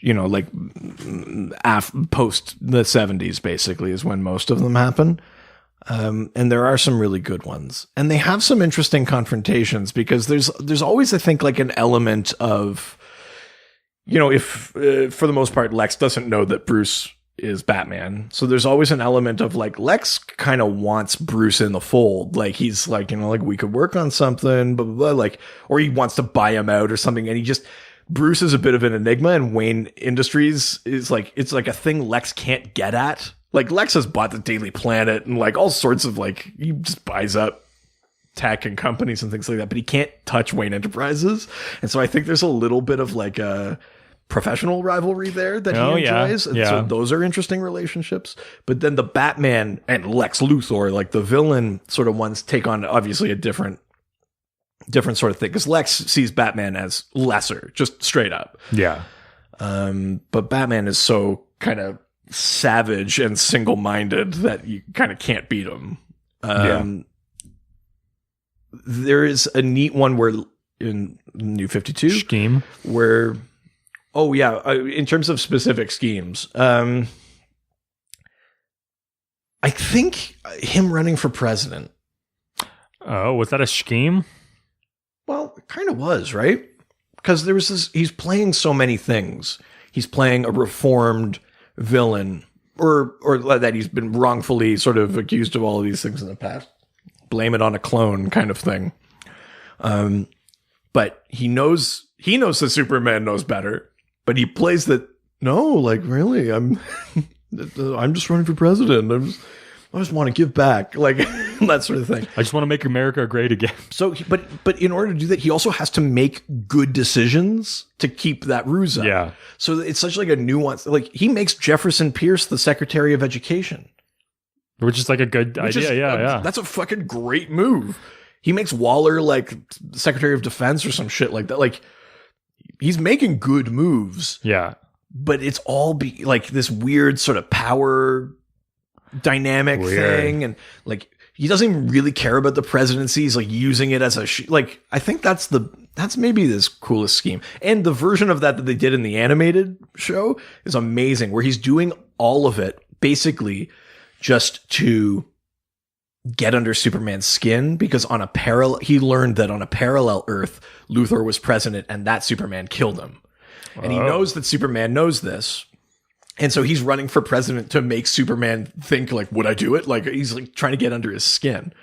[SPEAKER 2] Like post the 70s, basically, is when most of them happen. And there are some really good ones, and they have some interesting confrontations because there's always, I think, like an element of, if for the most part Lex doesn't know that Bruce is Batman. So there's always an element of like Lex kind of wants Bruce in the fold. Like he's like, like we could work on something, blah, blah, blah, like, or he wants to buy him out or something. And Bruce is a bit of an enigma, and Wayne Industries is like, it's like a thing Lex can't get at. Like Lex has bought the Daily Planet and like all sorts of like, he just buys up tech and companies and things like that, but he can't touch Wayne Enterprises. And so I think there's a little bit of like a professional rivalry there that he enjoys. And so those are interesting relationships. But then the Batman and Lex Luthor, like the villain sort of ones, take on obviously a different sort of thing. Because Lex sees Batman as lesser, just straight up.
[SPEAKER 1] Yeah.
[SPEAKER 2] But Batman is so kind of savage and single-minded that you kind of can't beat him. There is a neat one where in New 52
[SPEAKER 1] scheme
[SPEAKER 2] where, in terms of specific schemes, I think him running for president.
[SPEAKER 1] Oh, was that a scheme?
[SPEAKER 2] Well, it kind of was, right? Because there was he's playing so many things. He's playing a reformed villain, or that he's been wrongfully sort of accused of all of these things in the past. Blame it on a clone kind of thing. But he knows that Superman knows better, but he plays that, no, like really, I'm just running for president. I just want to give back, like that sort of thing.
[SPEAKER 1] I just want to make America great again.
[SPEAKER 2] So, but in order to do that, he also has to make good decisions to keep that ruse up.
[SPEAKER 1] Yeah.
[SPEAKER 2] So it's such like a nuance. Like he makes Jefferson Pierce the Secretary of Education,
[SPEAKER 1] which is like a good idea. Yeah.
[SPEAKER 2] That's a fucking great move. He makes Waller like Secretary of Defense or some shit like that. Like he's making good moves.
[SPEAKER 1] Yeah.
[SPEAKER 2] But it's all like this weird sort of power dynamic thing, and like he doesn't even really care about the presidency. He's like using it as like I think that's maybe this coolest scheme. And the version of that they did in the animated show is amazing, where he's doing all of it basically just to get under Superman's skin, because he learned that on a parallel Earth, Luthor was president and that Superman killed him. And he knows that Superman knows this. And so he's running for president to make Superman think like, would I do it? Like he's like trying to get under his skin.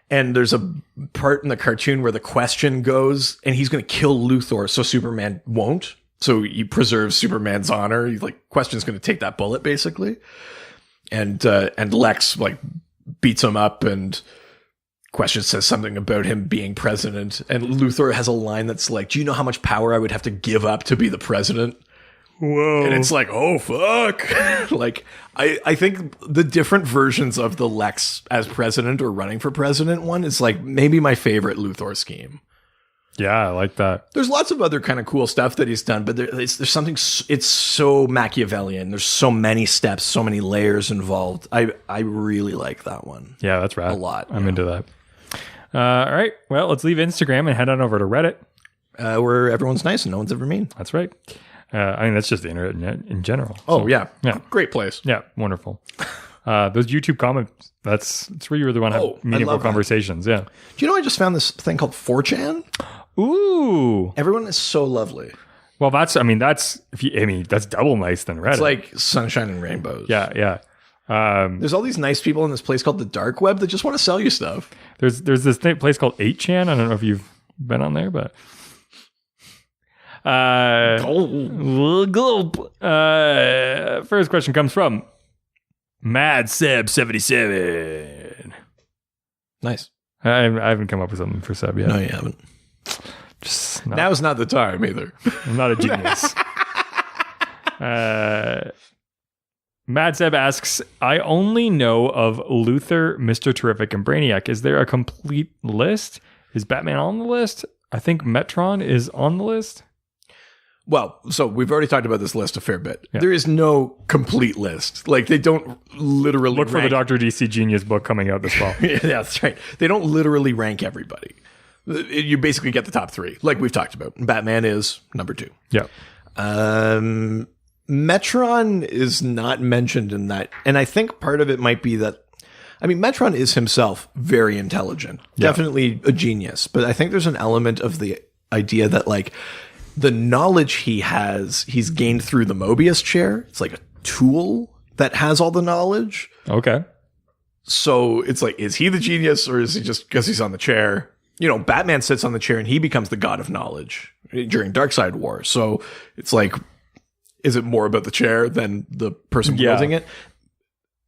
[SPEAKER 2] And there's a part in the cartoon where the Question goes and he's going to kill Luthor so Superman won't. So he preserves Superman's honor. He's like, Question's going to take that bullet basically. And Lex like beats him up, and Question says something about him being president. And Luthor has a line that's like, do you know how much power I would have to give up to be the president?
[SPEAKER 1] Whoa.
[SPEAKER 2] And it's like, oh, fuck. Like, I think the different versions of the Lex as president or running for president one is like maybe my favorite Luthor scheme.
[SPEAKER 1] Yeah, I like that.
[SPEAKER 2] There's lots of other kind of cool stuff that he's done, but there's something, it's so Machiavellian. There's so many steps, so many layers involved. I really like that one.
[SPEAKER 1] Yeah, that's rad.
[SPEAKER 2] A lot.
[SPEAKER 1] I'm into that. All right. Well, let's leave Instagram and head on over to Reddit.
[SPEAKER 2] Where everyone's nice and no one's ever mean.
[SPEAKER 1] That's right. I mean, that's just the internet in general.
[SPEAKER 2] Oh,
[SPEAKER 1] so,
[SPEAKER 2] yeah.
[SPEAKER 1] Yeah.
[SPEAKER 2] Great place.
[SPEAKER 1] Yeah. Wonderful. Those YouTube comments, it's where you really want to have meaningful conversations. Yeah.
[SPEAKER 2] Do you know I just found this thing called 4chan?
[SPEAKER 1] Ooh.
[SPEAKER 2] Everyone is so lovely.
[SPEAKER 1] Well, that's double nice than Reddit.
[SPEAKER 2] It's like sunshine and rainbows.
[SPEAKER 1] Yeah. Yeah.
[SPEAKER 2] There's all these nice people in this place called the dark web that just want to sell you stuff.
[SPEAKER 1] There's this place called 8chan. I don't know if you've been on there, but first question comes from Mad Seb 77.
[SPEAKER 2] Nice.
[SPEAKER 1] I haven't come up with something for Seb yet.
[SPEAKER 2] No, you haven't. Now's not the time either.
[SPEAKER 1] I'm not a genius. Mad Seb asks, I only know of Luthor, Mr. Terrific, and Brainiac. Is there a complete list? Is Batman on the list? I think Metron is on the list.
[SPEAKER 2] Well, so we've already talked about this list a fair bit.
[SPEAKER 1] Yeah.
[SPEAKER 2] There is no complete list. Like they don't literally
[SPEAKER 1] look for the Dr. DC Genius book coming out this fall.
[SPEAKER 2] Yeah, that's right. They don't literally rank everybody. You basically get the top three, like we've talked about. Batman is number 2.
[SPEAKER 1] Yeah.
[SPEAKER 2] Metron is not mentioned in that. And I think part of it might be that, I mean, Metron is himself very intelligent, definitely a genius. But I think there's an element of the idea that like the knowledge he's gained through the Mobius chair. It's like a tool that has all the knowledge.
[SPEAKER 1] Okay.
[SPEAKER 2] So it's like, is he the genius or is he just because he's on the chair? You know, Batman sits on the chair and he becomes the god of knowledge during Darkseid War. So it's like, is it more about the chair than the person wielding it?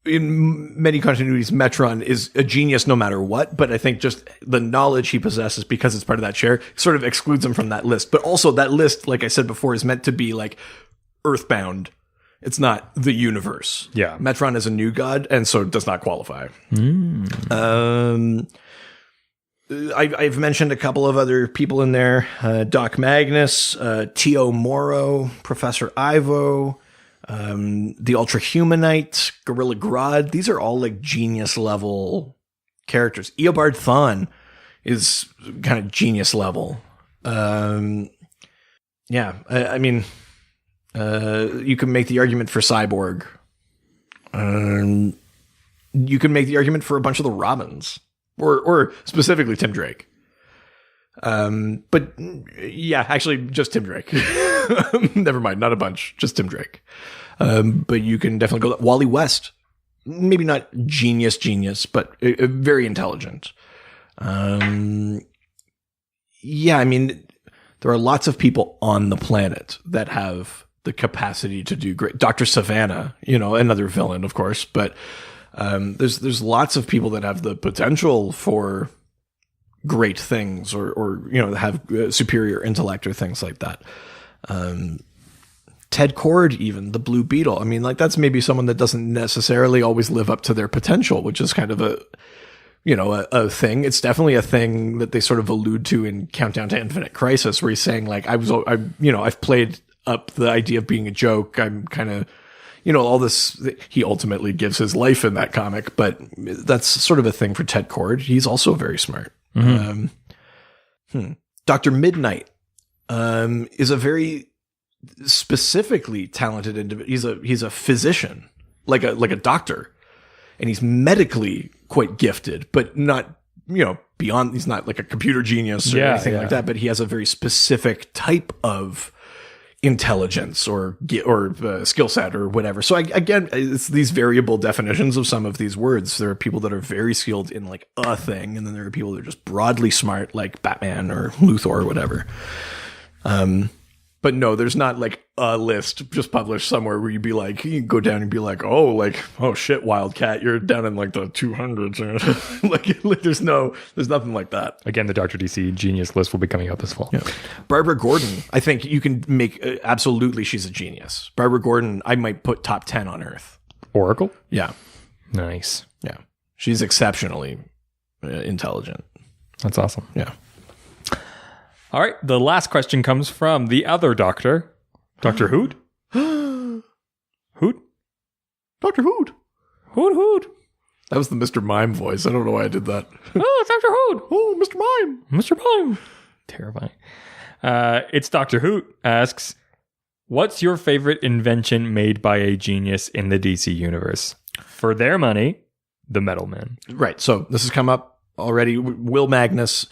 [SPEAKER 2] In many continuities, Metron is a genius no matter what, but I think just the knowledge he possesses because it's part of that chair sort of excludes him from that list. But also that list, like I said before, is meant to be like earthbound. It's not the universe.
[SPEAKER 1] Yeah.
[SPEAKER 2] Metron is a new god and so does not qualify. I've mentioned a couple of other people in there. Doc Magnus, T.O. Morrow, Professor Ivo, the Ultra Humanite, Gorilla Grodd. These are all like genius level characters. Eobard Thawne is kind of genius level. I mean, you can make the argument for Cyborg. You can make the argument for a bunch of the Robins, or specifically Tim Drake. But yeah, actually just Tim Drake. Never mind, not a bunch, just Tim Drake. But you can definitely go Wally West. Maybe not genius, but very intelligent. Yeah, I mean, there are lots of people on the planet that have the capacity to do great. Dr. Savannah, you know, another villain, of course, but there's lots of people that have the potential for great things or you know, have superior intellect or things like that. Ted Kord, even the Blue Beetle. I mean, like that's maybe someone that doesn't necessarily always live up to their potential, which is kind of a thing. It's definitely a thing that they sort of allude to in Countdown to Infinite Crisis, where he's saying like, I've played up the idea of being a joke. I'm kind of, you know, all this. He ultimately gives his life in that comic, but that's sort of a thing for Ted Kord. He's also very smart. Dr. Midnight is a very specifically talented individual. He's a physician, like a doctor, and he's medically quite gifted, but not, you know, beyond. He's not like a computer genius or anything like that, but he has a very specific type of intelligence or skill set or whatever. So again, it's these variable definitions of some of these words. There are people that are very skilled in like a thing, and then there are people that are just broadly smart, like Batman or Luthor or whatever. But no, there's not like a list just published somewhere where you'd be like, you can go down and be like, oh shit, Wildcat, you're down in like the 200s. like there's nothing like that.
[SPEAKER 1] Again, the Dr. DC Genius list will be coming out this fall.
[SPEAKER 2] Yeah. Barbara Gordon, I think you can make, absolutely, she's a genius. Barbara Gordon, I might put top 10 on Earth.
[SPEAKER 1] Oracle?
[SPEAKER 2] Yeah.
[SPEAKER 1] Nice.
[SPEAKER 2] Yeah. She's exceptionally intelligent.
[SPEAKER 1] That's awesome.
[SPEAKER 2] Yeah.
[SPEAKER 1] All right. The last question comes from the other doctor, Dr. Hoot. Hoot?
[SPEAKER 2] Dr. Hoot.
[SPEAKER 1] Hoot, Hoot.
[SPEAKER 2] That was the Mr. Mime voice. I don't know why I did that.
[SPEAKER 1] Oh, Dr. Hoot.
[SPEAKER 2] Oh, Mr. Mime.
[SPEAKER 1] Mr. Mime. Terrifying. It's Dr. Hoot asks, what's your favorite invention made by a genius in the DC universe? For their money, the Metal Man.
[SPEAKER 2] Right. So this has come up already. Will Magnus.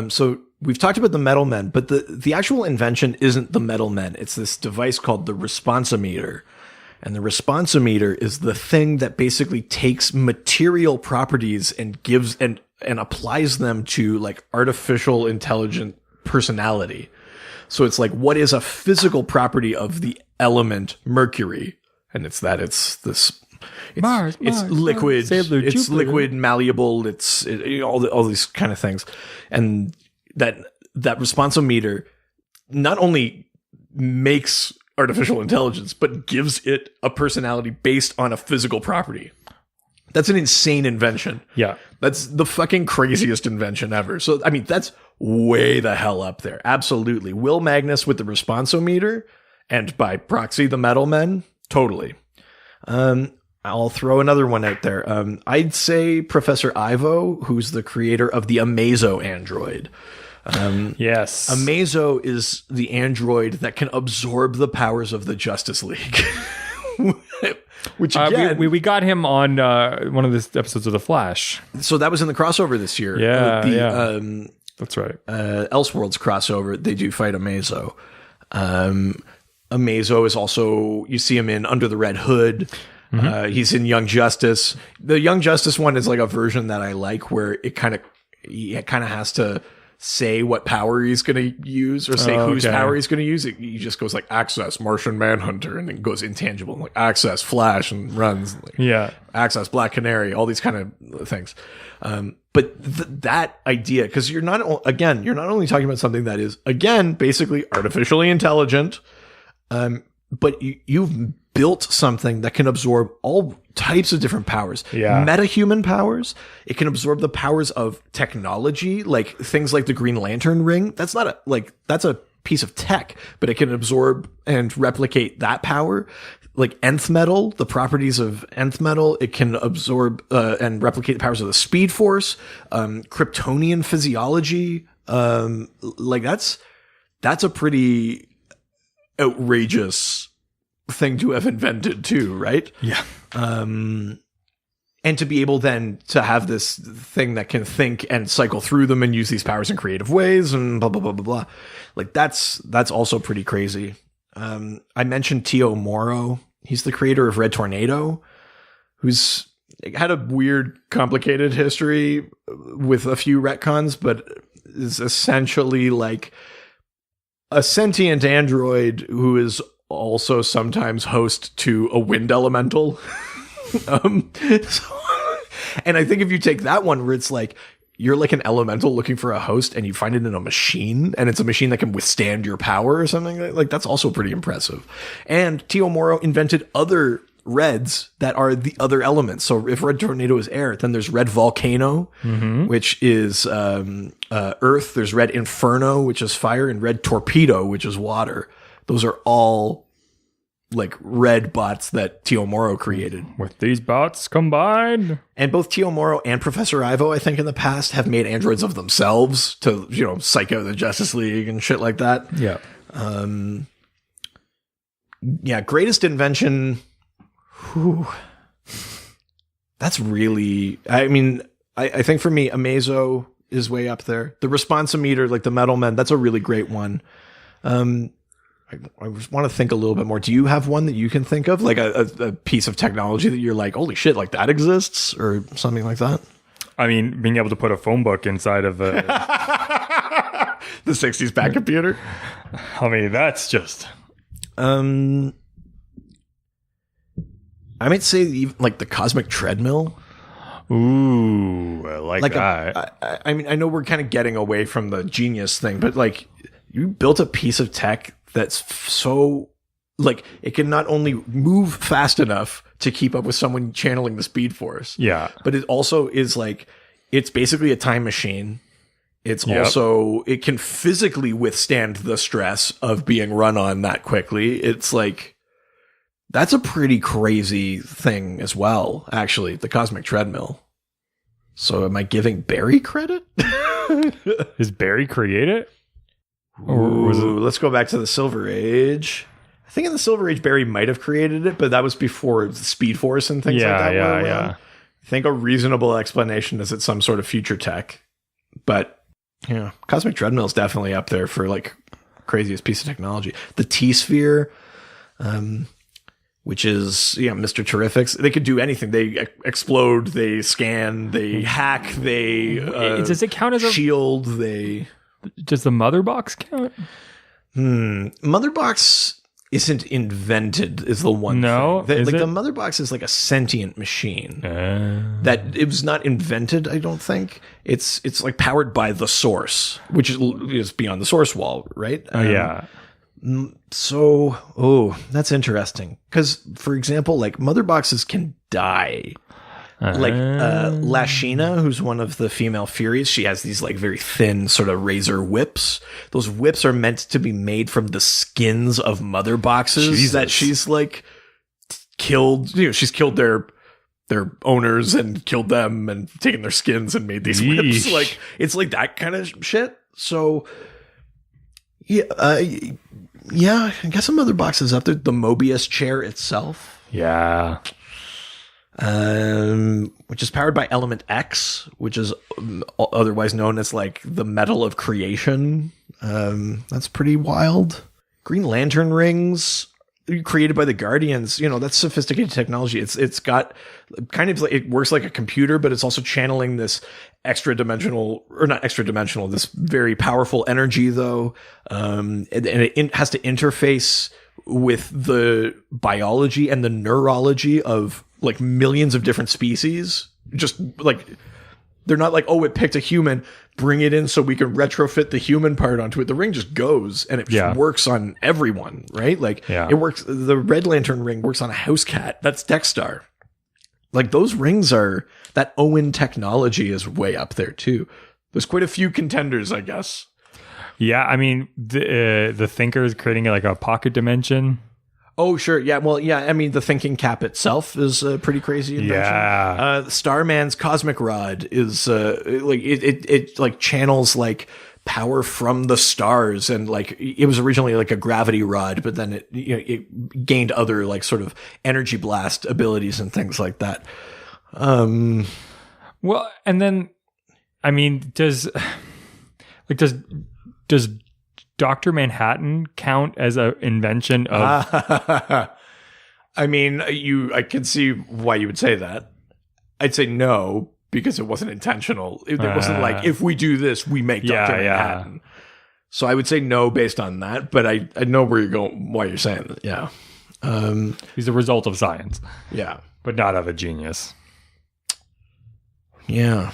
[SPEAKER 2] So we've talked about the Metal Men, but the actual invention isn't the Metal Men. It's this device called the responsometer. And the responsometer is the thing that basically takes material properties and gives and applies them to like artificial intelligent personality. So it's like, what is a physical property of the element mercury? And it's Mars, liquid, it's liquid, malleable, it's all these kind of things. And that responsometer not only makes artificial intelligence, but gives it a personality based on a physical property. That's an insane invention.
[SPEAKER 1] Yeah.
[SPEAKER 2] That's the fucking craziest invention ever. So, I mean, that's way the hell up there. Absolutely. Will Magnus with the responsometer, and by proxy, the Metal Men. Totally. I'll throw another one out there. I'd say Professor Ivo, who's the creator of the Amazo android.
[SPEAKER 1] Yes.
[SPEAKER 2] Amazo is the android that can absorb the powers of the Justice League. Which again,
[SPEAKER 1] we got him on one of the episodes of The Flash.
[SPEAKER 2] So that was in the crossover this year.
[SPEAKER 1] Yeah, that's right.
[SPEAKER 2] Elseworlds crossover, they do fight Amazo. Amazo is also, you see him in Under the Red Hood. He's in Young Justice. The Young Justice one is like a version that I like, where he kind of has to say what power he's going to use, or say whose power he's going to use. He just goes like access Martian Manhunter, and then goes intangible, and like access Flash, and runs. Like, access Black Canary. All these kind of things. But that idea, because you're not only talking about something that is, again, basically artificially intelligent, but you've built something that can absorb all types of different powers. Metahuman powers. It can absorb the powers of technology, like things like the Green Lantern ring. That's that's a piece of tech, but it can absorb and replicate that power. Like nth metal, the properties of nth metal, it can absorb and replicate the powers of the Speed Force, Kryptonian physiology. That's a pretty outrageous thing to have invented too, right?
[SPEAKER 1] Yeah.
[SPEAKER 2] And to be able then to have this thing that can think and cycle through them and use these powers in creative ways and blah blah blah blah blah. Like that's also pretty crazy. I mentioned Tio Moro. He's the creator of Red Tornado, who's had a weird, complicated history with a few retcons, but is essentially like a sentient android who is also sometimes host to a wind elemental. And I think if you take that one where it's like, you're like an elemental looking for a host and you find it in a machine, and it's a machine that can withstand your power or something, like that's also pretty impressive. And Tio Moro invented other reds that are the other elements. So if Red Tornado is air, then there's Red Volcano, which is earth. There's Red Inferno, which is fire, and Red Torpedo, which is water. Those are all like red bots that Tio Moro created.
[SPEAKER 1] With these bots combined.
[SPEAKER 2] And both Tio Moro and Professor Ivo, I think in the past, have made androids of themselves to, psych out the Justice League and shit like that.
[SPEAKER 1] Yeah.
[SPEAKER 2] Greatest invention. Whew. That's really, I think for me, Amazo is way up there. The responsometer, like the Metal Men, that's a really great one. I just want to think a little bit more. Do you have one that you can think of? Like a piece of technology that you're like, holy shit, like that exists, or something like that?
[SPEAKER 1] I mean, being able to put a phone book inside of the
[SPEAKER 2] 60s back computer.
[SPEAKER 1] I mean, that's just...
[SPEAKER 2] I might say even like the cosmic treadmill.
[SPEAKER 1] Ooh, I like that.
[SPEAKER 2] I mean, I know we're kind of getting away from the genius thing, but like you built a piece of tech that's so like it can not only move fast enough to keep up with someone channeling the Speed Force, but it also is like it's basically a time machine. It's also it can physically withstand the stress of being run on that quickly. It's like that's a pretty crazy thing as well, actually, the cosmic treadmill. So am I giving Barry credit?
[SPEAKER 1] Is Barry created?
[SPEAKER 2] Or was it? Let's go back to the Silver Age. I think in the Silver Age, Barry might have created it, but that was before the Speed Force and things like that. I think a reasonable explanation is it's some sort of future tech. But cosmic treadmill is definitely up there for like craziest piece of technology. The T-Sphere, which is Mr. Terrific's. They could do anything. They explode, they scan, they hack, they
[SPEAKER 1] does it count as a
[SPEAKER 2] shield?
[SPEAKER 1] Does the mother box count?
[SPEAKER 2] Mother box isn't invented is the one thing. The mother box is like a sentient machine that it was not invented. I don't think it's like powered by the source, which is beyond the source wall, right? So that's interesting because, for example, like mother boxes can die. Like Lashina, who's one of the female Furies, she has these like very thin sort of razor whips. Those whips are meant to be made from the skins of mother boxes that she's like killed. She's killed their owners and killed them and taken their skins and made these whips. Like it's like that kind of shit. So I guess a mother box is up there. The Mobius chair itself.
[SPEAKER 1] Yeah.
[SPEAKER 2] Which is powered by element X, which is otherwise known as like the metal of creation. That's pretty wild. Green Lantern rings. created by the Guardians, that's sophisticated technology. It's got kind of like, it works like a computer, but it's also channeling this this very powerful energy though. And it has to interface with the biology and the neurology of like millions of different species. Just like, they're not like, oh, it picked a human, bring it in so we can retrofit the human part onto it. The ring just goes and it just works on everyone, right? Like it works. The Red Lantern ring works on a house cat. That's Dexstar. Like those rings that Owen technology is way up there too. There's quite a few contenders, I guess.
[SPEAKER 1] Yeah. I mean, the Thinker is creating like a pocket dimension.
[SPEAKER 2] Oh, sure. Yeah. Well, yeah. I mean, the thinking cap itself is a pretty crazy invention.
[SPEAKER 1] Yeah.
[SPEAKER 2] Starman's cosmic rod is like it like channels like power from the stars, and like it was originally like a gravity rod, but then it gained other like sort of energy blast abilities and things like that.
[SPEAKER 1] Well, and then I mean, does Dr. Manhattan count as an invention of...
[SPEAKER 2] I mean, I can see why you would say that. I'd say no, because it wasn't intentional. It wasn't like, if we do this, we make Dr. Manhattan. So I would say no based on that, but I know where you're going, why you're saying that. Yeah.
[SPEAKER 1] He's a result of science.
[SPEAKER 2] Yeah.
[SPEAKER 1] But not of a genius.
[SPEAKER 2] Yeah.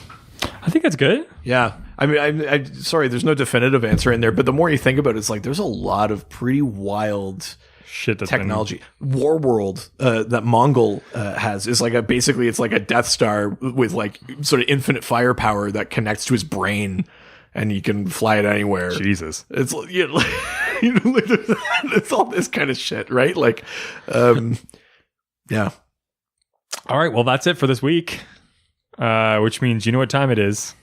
[SPEAKER 1] I think that's good.
[SPEAKER 2] Yeah. I mean, I sorry, there's no definitive answer in there, but the more you think about it, it's like there's a lot of pretty wild
[SPEAKER 1] shit that's
[SPEAKER 2] technology. Warworld that Mongol has is like basically it's like a Death Star with like sort of infinite firepower that connects to his brain, and you can fly it anywhere.
[SPEAKER 1] Jesus,
[SPEAKER 2] it's it's all this kind of shit, right? Like, yeah.
[SPEAKER 1] All right, well, that's it for this week. Which means you know what time it is.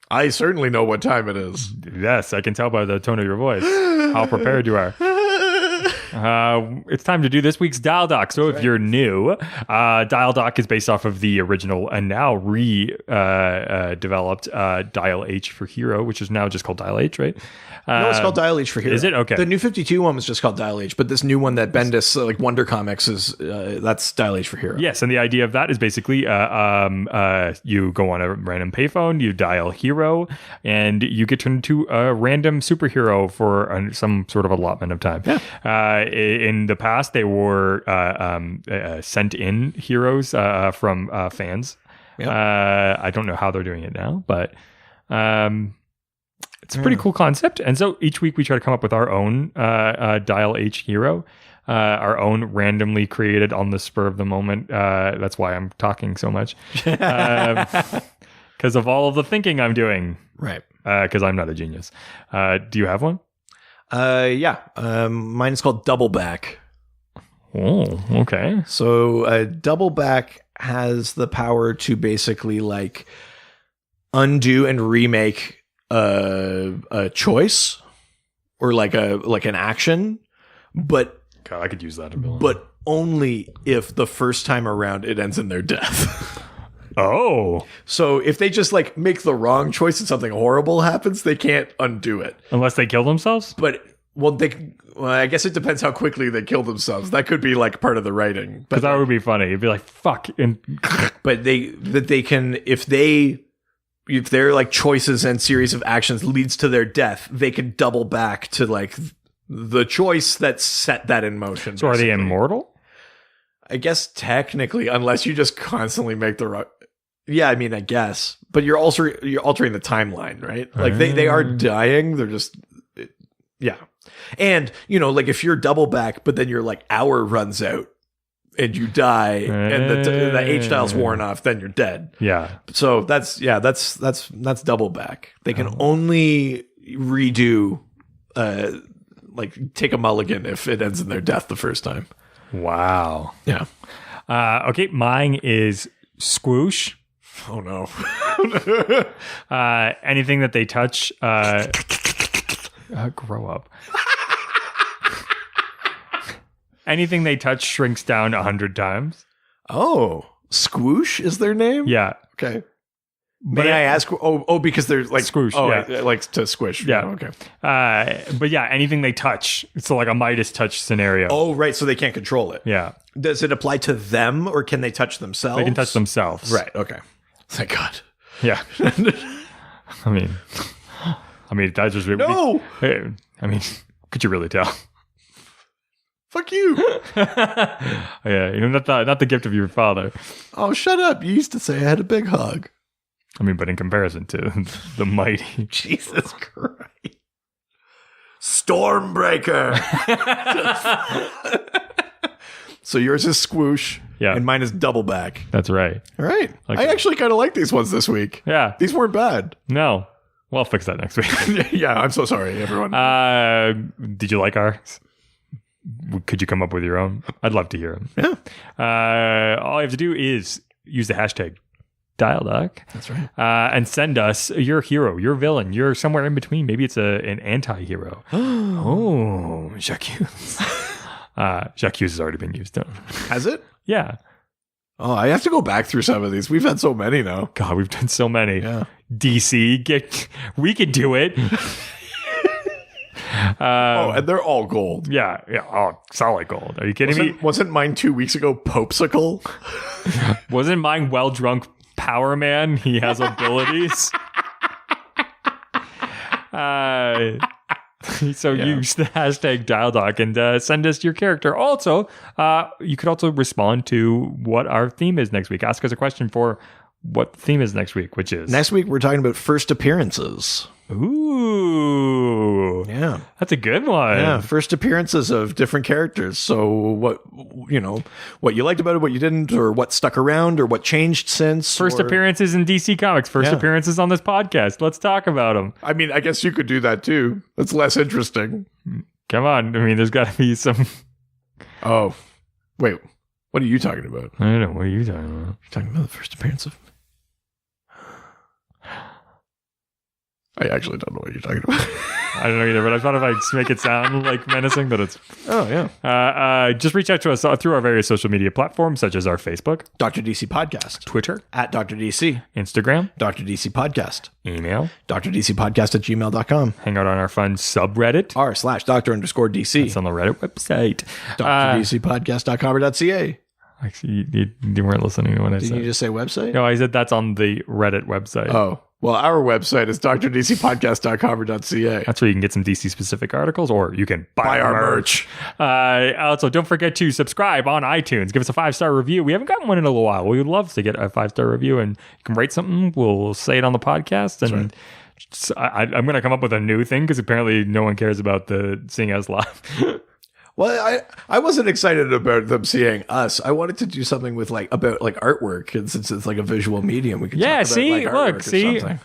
[SPEAKER 2] I certainly know what time it is.
[SPEAKER 1] Yes, I can tell by the tone of your voice how prepared you are. It's time to do this week's Dial Doc. So if you're new, Dial Doc is based off of the original and now developed Dial H for Hero, which is now just called Dial H, right?
[SPEAKER 2] No, it's called Dial H for Hero.
[SPEAKER 1] Is it? Okay.
[SPEAKER 2] The New 52 one was just called Dial H, but this new one that Bendis, like Wonder Comics, is that's Dial H for Hero.
[SPEAKER 1] Yes, and the idea of that is basically you go on a random payphone, you dial Hero, and you get turned into a random superhero for some sort of allotment of time.
[SPEAKER 2] Yeah.
[SPEAKER 1] In the past, they were sent in heroes from fans. Yep. I don't know how they're doing it now, but it's a pretty cool concept. And so each week we try to come up with our own Dial H hero, our own randomly created on the spur of the moment. That's why I'm talking so much. Because of all of the thinking I'm doing.
[SPEAKER 2] Right.
[SPEAKER 1] Because I'm not a genius. Do you have one?
[SPEAKER 2] Yeah. Mine is called Double Back.
[SPEAKER 1] Oh, okay.
[SPEAKER 2] So Double Back has the power to basically like undo and remake a choice or like an action, but
[SPEAKER 1] God, I could use that ability.
[SPEAKER 2] But only if the first time around it ends in their death.
[SPEAKER 1] Oh.
[SPEAKER 2] So if they just like make the wrong choice and something horrible happens, they can't undo it.
[SPEAKER 1] Unless they kill themselves?
[SPEAKER 2] But I guess it depends how quickly they kill themselves. That could be like part of the writing.
[SPEAKER 1] Because that would be funny. It'd be like, fuck.
[SPEAKER 2] But they can, if their like choices and series of actions leads to their death, they can double back to like the choice that set that in motion.
[SPEAKER 1] So basically. Are they immortal?
[SPEAKER 2] I guess technically, unless you just constantly make the wrong. Yeah, I mean, I guess, but you're altering the timeline, right? Like they are dying. They're just, yeah. And like if you're double back, but then your like hour runs out and you die and the H dial's worn off, then you're dead.
[SPEAKER 1] Yeah.
[SPEAKER 2] So that's double back. They can only redo, like take a mulligan if it ends in their death the first time.
[SPEAKER 1] Wow.
[SPEAKER 2] Yeah.
[SPEAKER 1] Okay. Mine is Squoosh.
[SPEAKER 2] Oh no.
[SPEAKER 1] Anything that they touch, grow up. Anything they touch shrinks down 100 times.
[SPEAKER 2] Oh, Squoosh is their name?
[SPEAKER 1] Yeah.
[SPEAKER 2] Okay. May I ask? Oh, because there's like
[SPEAKER 1] Squish,
[SPEAKER 2] it likes to squish.
[SPEAKER 1] Yeah.
[SPEAKER 2] Okay.
[SPEAKER 1] But yeah, anything they touch. So like a Midas touch scenario.
[SPEAKER 2] Oh, right. So they can't control it.
[SPEAKER 1] Yeah.
[SPEAKER 2] Does it apply to them, or can they touch themselves?
[SPEAKER 1] They can touch themselves.
[SPEAKER 2] Right. Okay. Thank God.
[SPEAKER 1] Yeah. I mean, that's just
[SPEAKER 2] No.
[SPEAKER 1] I mean, could you really tell?
[SPEAKER 2] Fuck you.
[SPEAKER 1] Yeah, not the gift of your father.
[SPEAKER 2] Oh, shut up. You used to say I had a big hug.
[SPEAKER 1] I mean, but in comparison to the mighty
[SPEAKER 2] Jesus Christ. Stormbreaker. So yours is Squoosh.
[SPEAKER 1] Yeah.
[SPEAKER 2] And mine is Doubleback.
[SPEAKER 1] That's right.
[SPEAKER 2] All right.
[SPEAKER 1] Okay.
[SPEAKER 2] I actually kind of like these ones this week.
[SPEAKER 1] Yeah.
[SPEAKER 2] These weren't bad.
[SPEAKER 1] No. Well, I'll fix that next week.
[SPEAKER 2] Yeah, I'm so sorry, everyone.
[SPEAKER 1] Did you like ours? Could you come up with your own? I'd love to hear them.
[SPEAKER 2] Yeah.
[SPEAKER 1] All you have to do is use the hashtag DialDoc.
[SPEAKER 2] That's right.
[SPEAKER 1] And send us your hero, your villain. You're somewhere in between. Maybe it's an anti-hero. Oh, Jacques Hughes. Jacques Hughes has already been used.
[SPEAKER 2] Has it?
[SPEAKER 1] Yeah.
[SPEAKER 2] Oh, I have to go back through some of these. We've had so many now.
[SPEAKER 1] God, we've done so many.
[SPEAKER 2] Yeah.
[SPEAKER 1] DC, we could do it.
[SPEAKER 2] And they're all gold.
[SPEAKER 1] Yeah. Oh, solid gold. Are you kidding me?
[SPEAKER 2] Wasn't mine 2 weeks ago Popesicle?
[SPEAKER 1] Wasn't mine well drunk Power Man? He has abilities. So use the hashtag DialDoc and send us your character. Also, you could also respond to what our theme is next week. Ask us a question for what the theme is next week, which is...
[SPEAKER 2] Next week, we're talking about first appearances.
[SPEAKER 1] Ooh.
[SPEAKER 2] Yeah.
[SPEAKER 1] That's a good one.
[SPEAKER 2] Yeah, first appearances of different characters. So what you liked about it, what you didn't, or what stuck around, or what changed since.
[SPEAKER 1] First appearances in DC Comics, first appearances on this podcast. Let's talk about them.
[SPEAKER 2] I mean, I guess you could do that too. That's less interesting.
[SPEAKER 1] Come on. I mean, there's got to be some...
[SPEAKER 2] Oh, wait. What are you talking about?
[SPEAKER 1] I don't know. What are you talking about?
[SPEAKER 2] You're talking about the first appearance of... I actually don't know what you're talking about.
[SPEAKER 1] I don't know either, but I thought if I make it sound like menacing, but it's...
[SPEAKER 2] Oh, yeah.
[SPEAKER 1] Just reach out to us through our various social media platforms, such as our Facebook,
[SPEAKER 2] Dr. DC Podcast,
[SPEAKER 1] Twitter,
[SPEAKER 2] at Dr. DC,
[SPEAKER 1] Instagram,
[SPEAKER 2] Dr. DC Podcast,
[SPEAKER 1] email,
[SPEAKER 2] drdcpodcast@gmail.com,
[SPEAKER 1] hang out on our fun subreddit,
[SPEAKER 2] r/Dr_DC.
[SPEAKER 1] It's on the Reddit website.
[SPEAKER 2] drdcpodcast.com.ca.
[SPEAKER 1] Actually, you weren't listening to what I said.
[SPEAKER 2] Did you just say website?
[SPEAKER 1] No, I said that's on the Reddit website.
[SPEAKER 2] Oh. Well, our website is drdcpodcast.com.ca.
[SPEAKER 1] That's where you can get some DC-specific articles, or you can buy our merch. Also, don't forget to subscribe on iTunes. Give us a 5-star review. We haven't gotten one in a little while. We would love to get a 5-star review, and you can write something. We'll say it on the podcast. And I'm going to come up with a new thing, because apparently no one cares about the seeing us live.
[SPEAKER 2] Well, I wasn't excited about them seeing us. I wanted to do something with about artwork, and since it's like a visual medium, we can talk about artwork or something.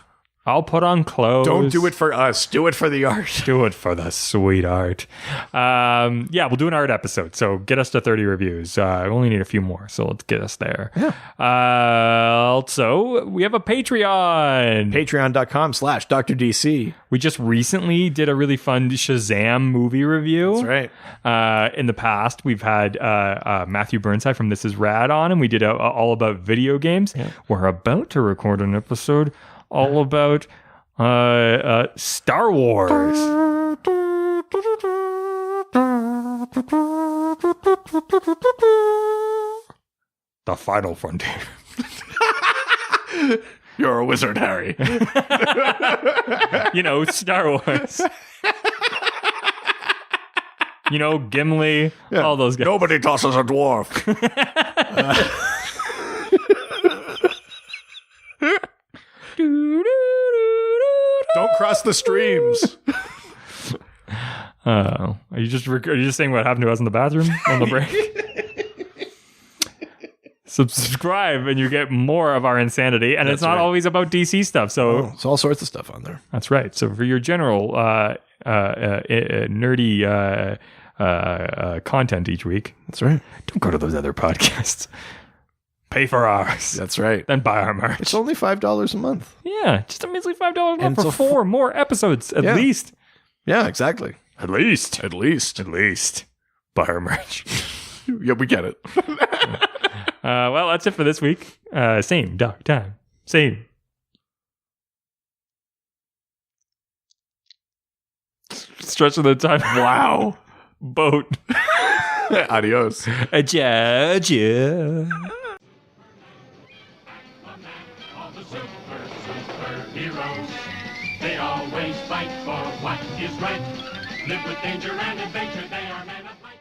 [SPEAKER 1] I'll put on clothes.
[SPEAKER 2] Don't do it for us. Do it for the art.
[SPEAKER 1] Do it for the sweet art. We'll do an art episode. So get us to 30 reviews. We only need a few more, so let's get us there.
[SPEAKER 2] Yeah.
[SPEAKER 1] Also, we have a Patreon.
[SPEAKER 2] Patreon.com/DrDC.
[SPEAKER 1] We just recently did a really fun Shazam movie review.
[SPEAKER 2] That's right.
[SPEAKER 1] In the past, we've had Matthew Burnside from This Is Rad on, and we did all about video games. Yeah. We're about to record an episode all about Star Wars. The Final Frontier.
[SPEAKER 2] You're a wizard, Harry.
[SPEAKER 1] Star Wars. Gimli, all those guys.
[SPEAKER 2] Nobody tosses a dwarf. Don't cross the streams.
[SPEAKER 1] Are you just saying what happened to us in the bathroom on the break? Subscribe and you get more of our insanity, and it's not always about DC stuff. So
[SPEAKER 2] it's all sorts of stuff on there.
[SPEAKER 1] That's right. So for your general nerdy content each week,
[SPEAKER 2] that's right.
[SPEAKER 1] Don't go to those other podcasts. Pay for ours.
[SPEAKER 2] That's right.
[SPEAKER 1] Then buy our merch.
[SPEAKER 2] It's only $5 a month.
[SPEAKER 1] Yeah, just a measly $5 a month for 4 more episodes at least.
[SPEAKER 2] Yeah, exactly.
[SPEAKER 1] At least. Buy our merch.
[SPEAKER 2] Yeah, we get it.
[SPEAKER 1] Well, that's it for this week. Same dog time. Same Stretching the time.
[SPEAKER 2] Wow.
[SPEAKER 1] Boat.
[SPEAKER 2] Adios.
[SPEAKER 1] Adieu.
[SPEAKER 3] All the superheroes, they always fight for what is right. Live with danger and adventure, they are men of might.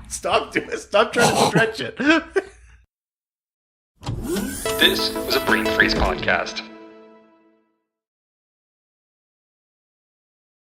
[SPEAKER 2] Stop trying to stretch it.
[SPEAKER 4] This was a Brain Freeze podcast.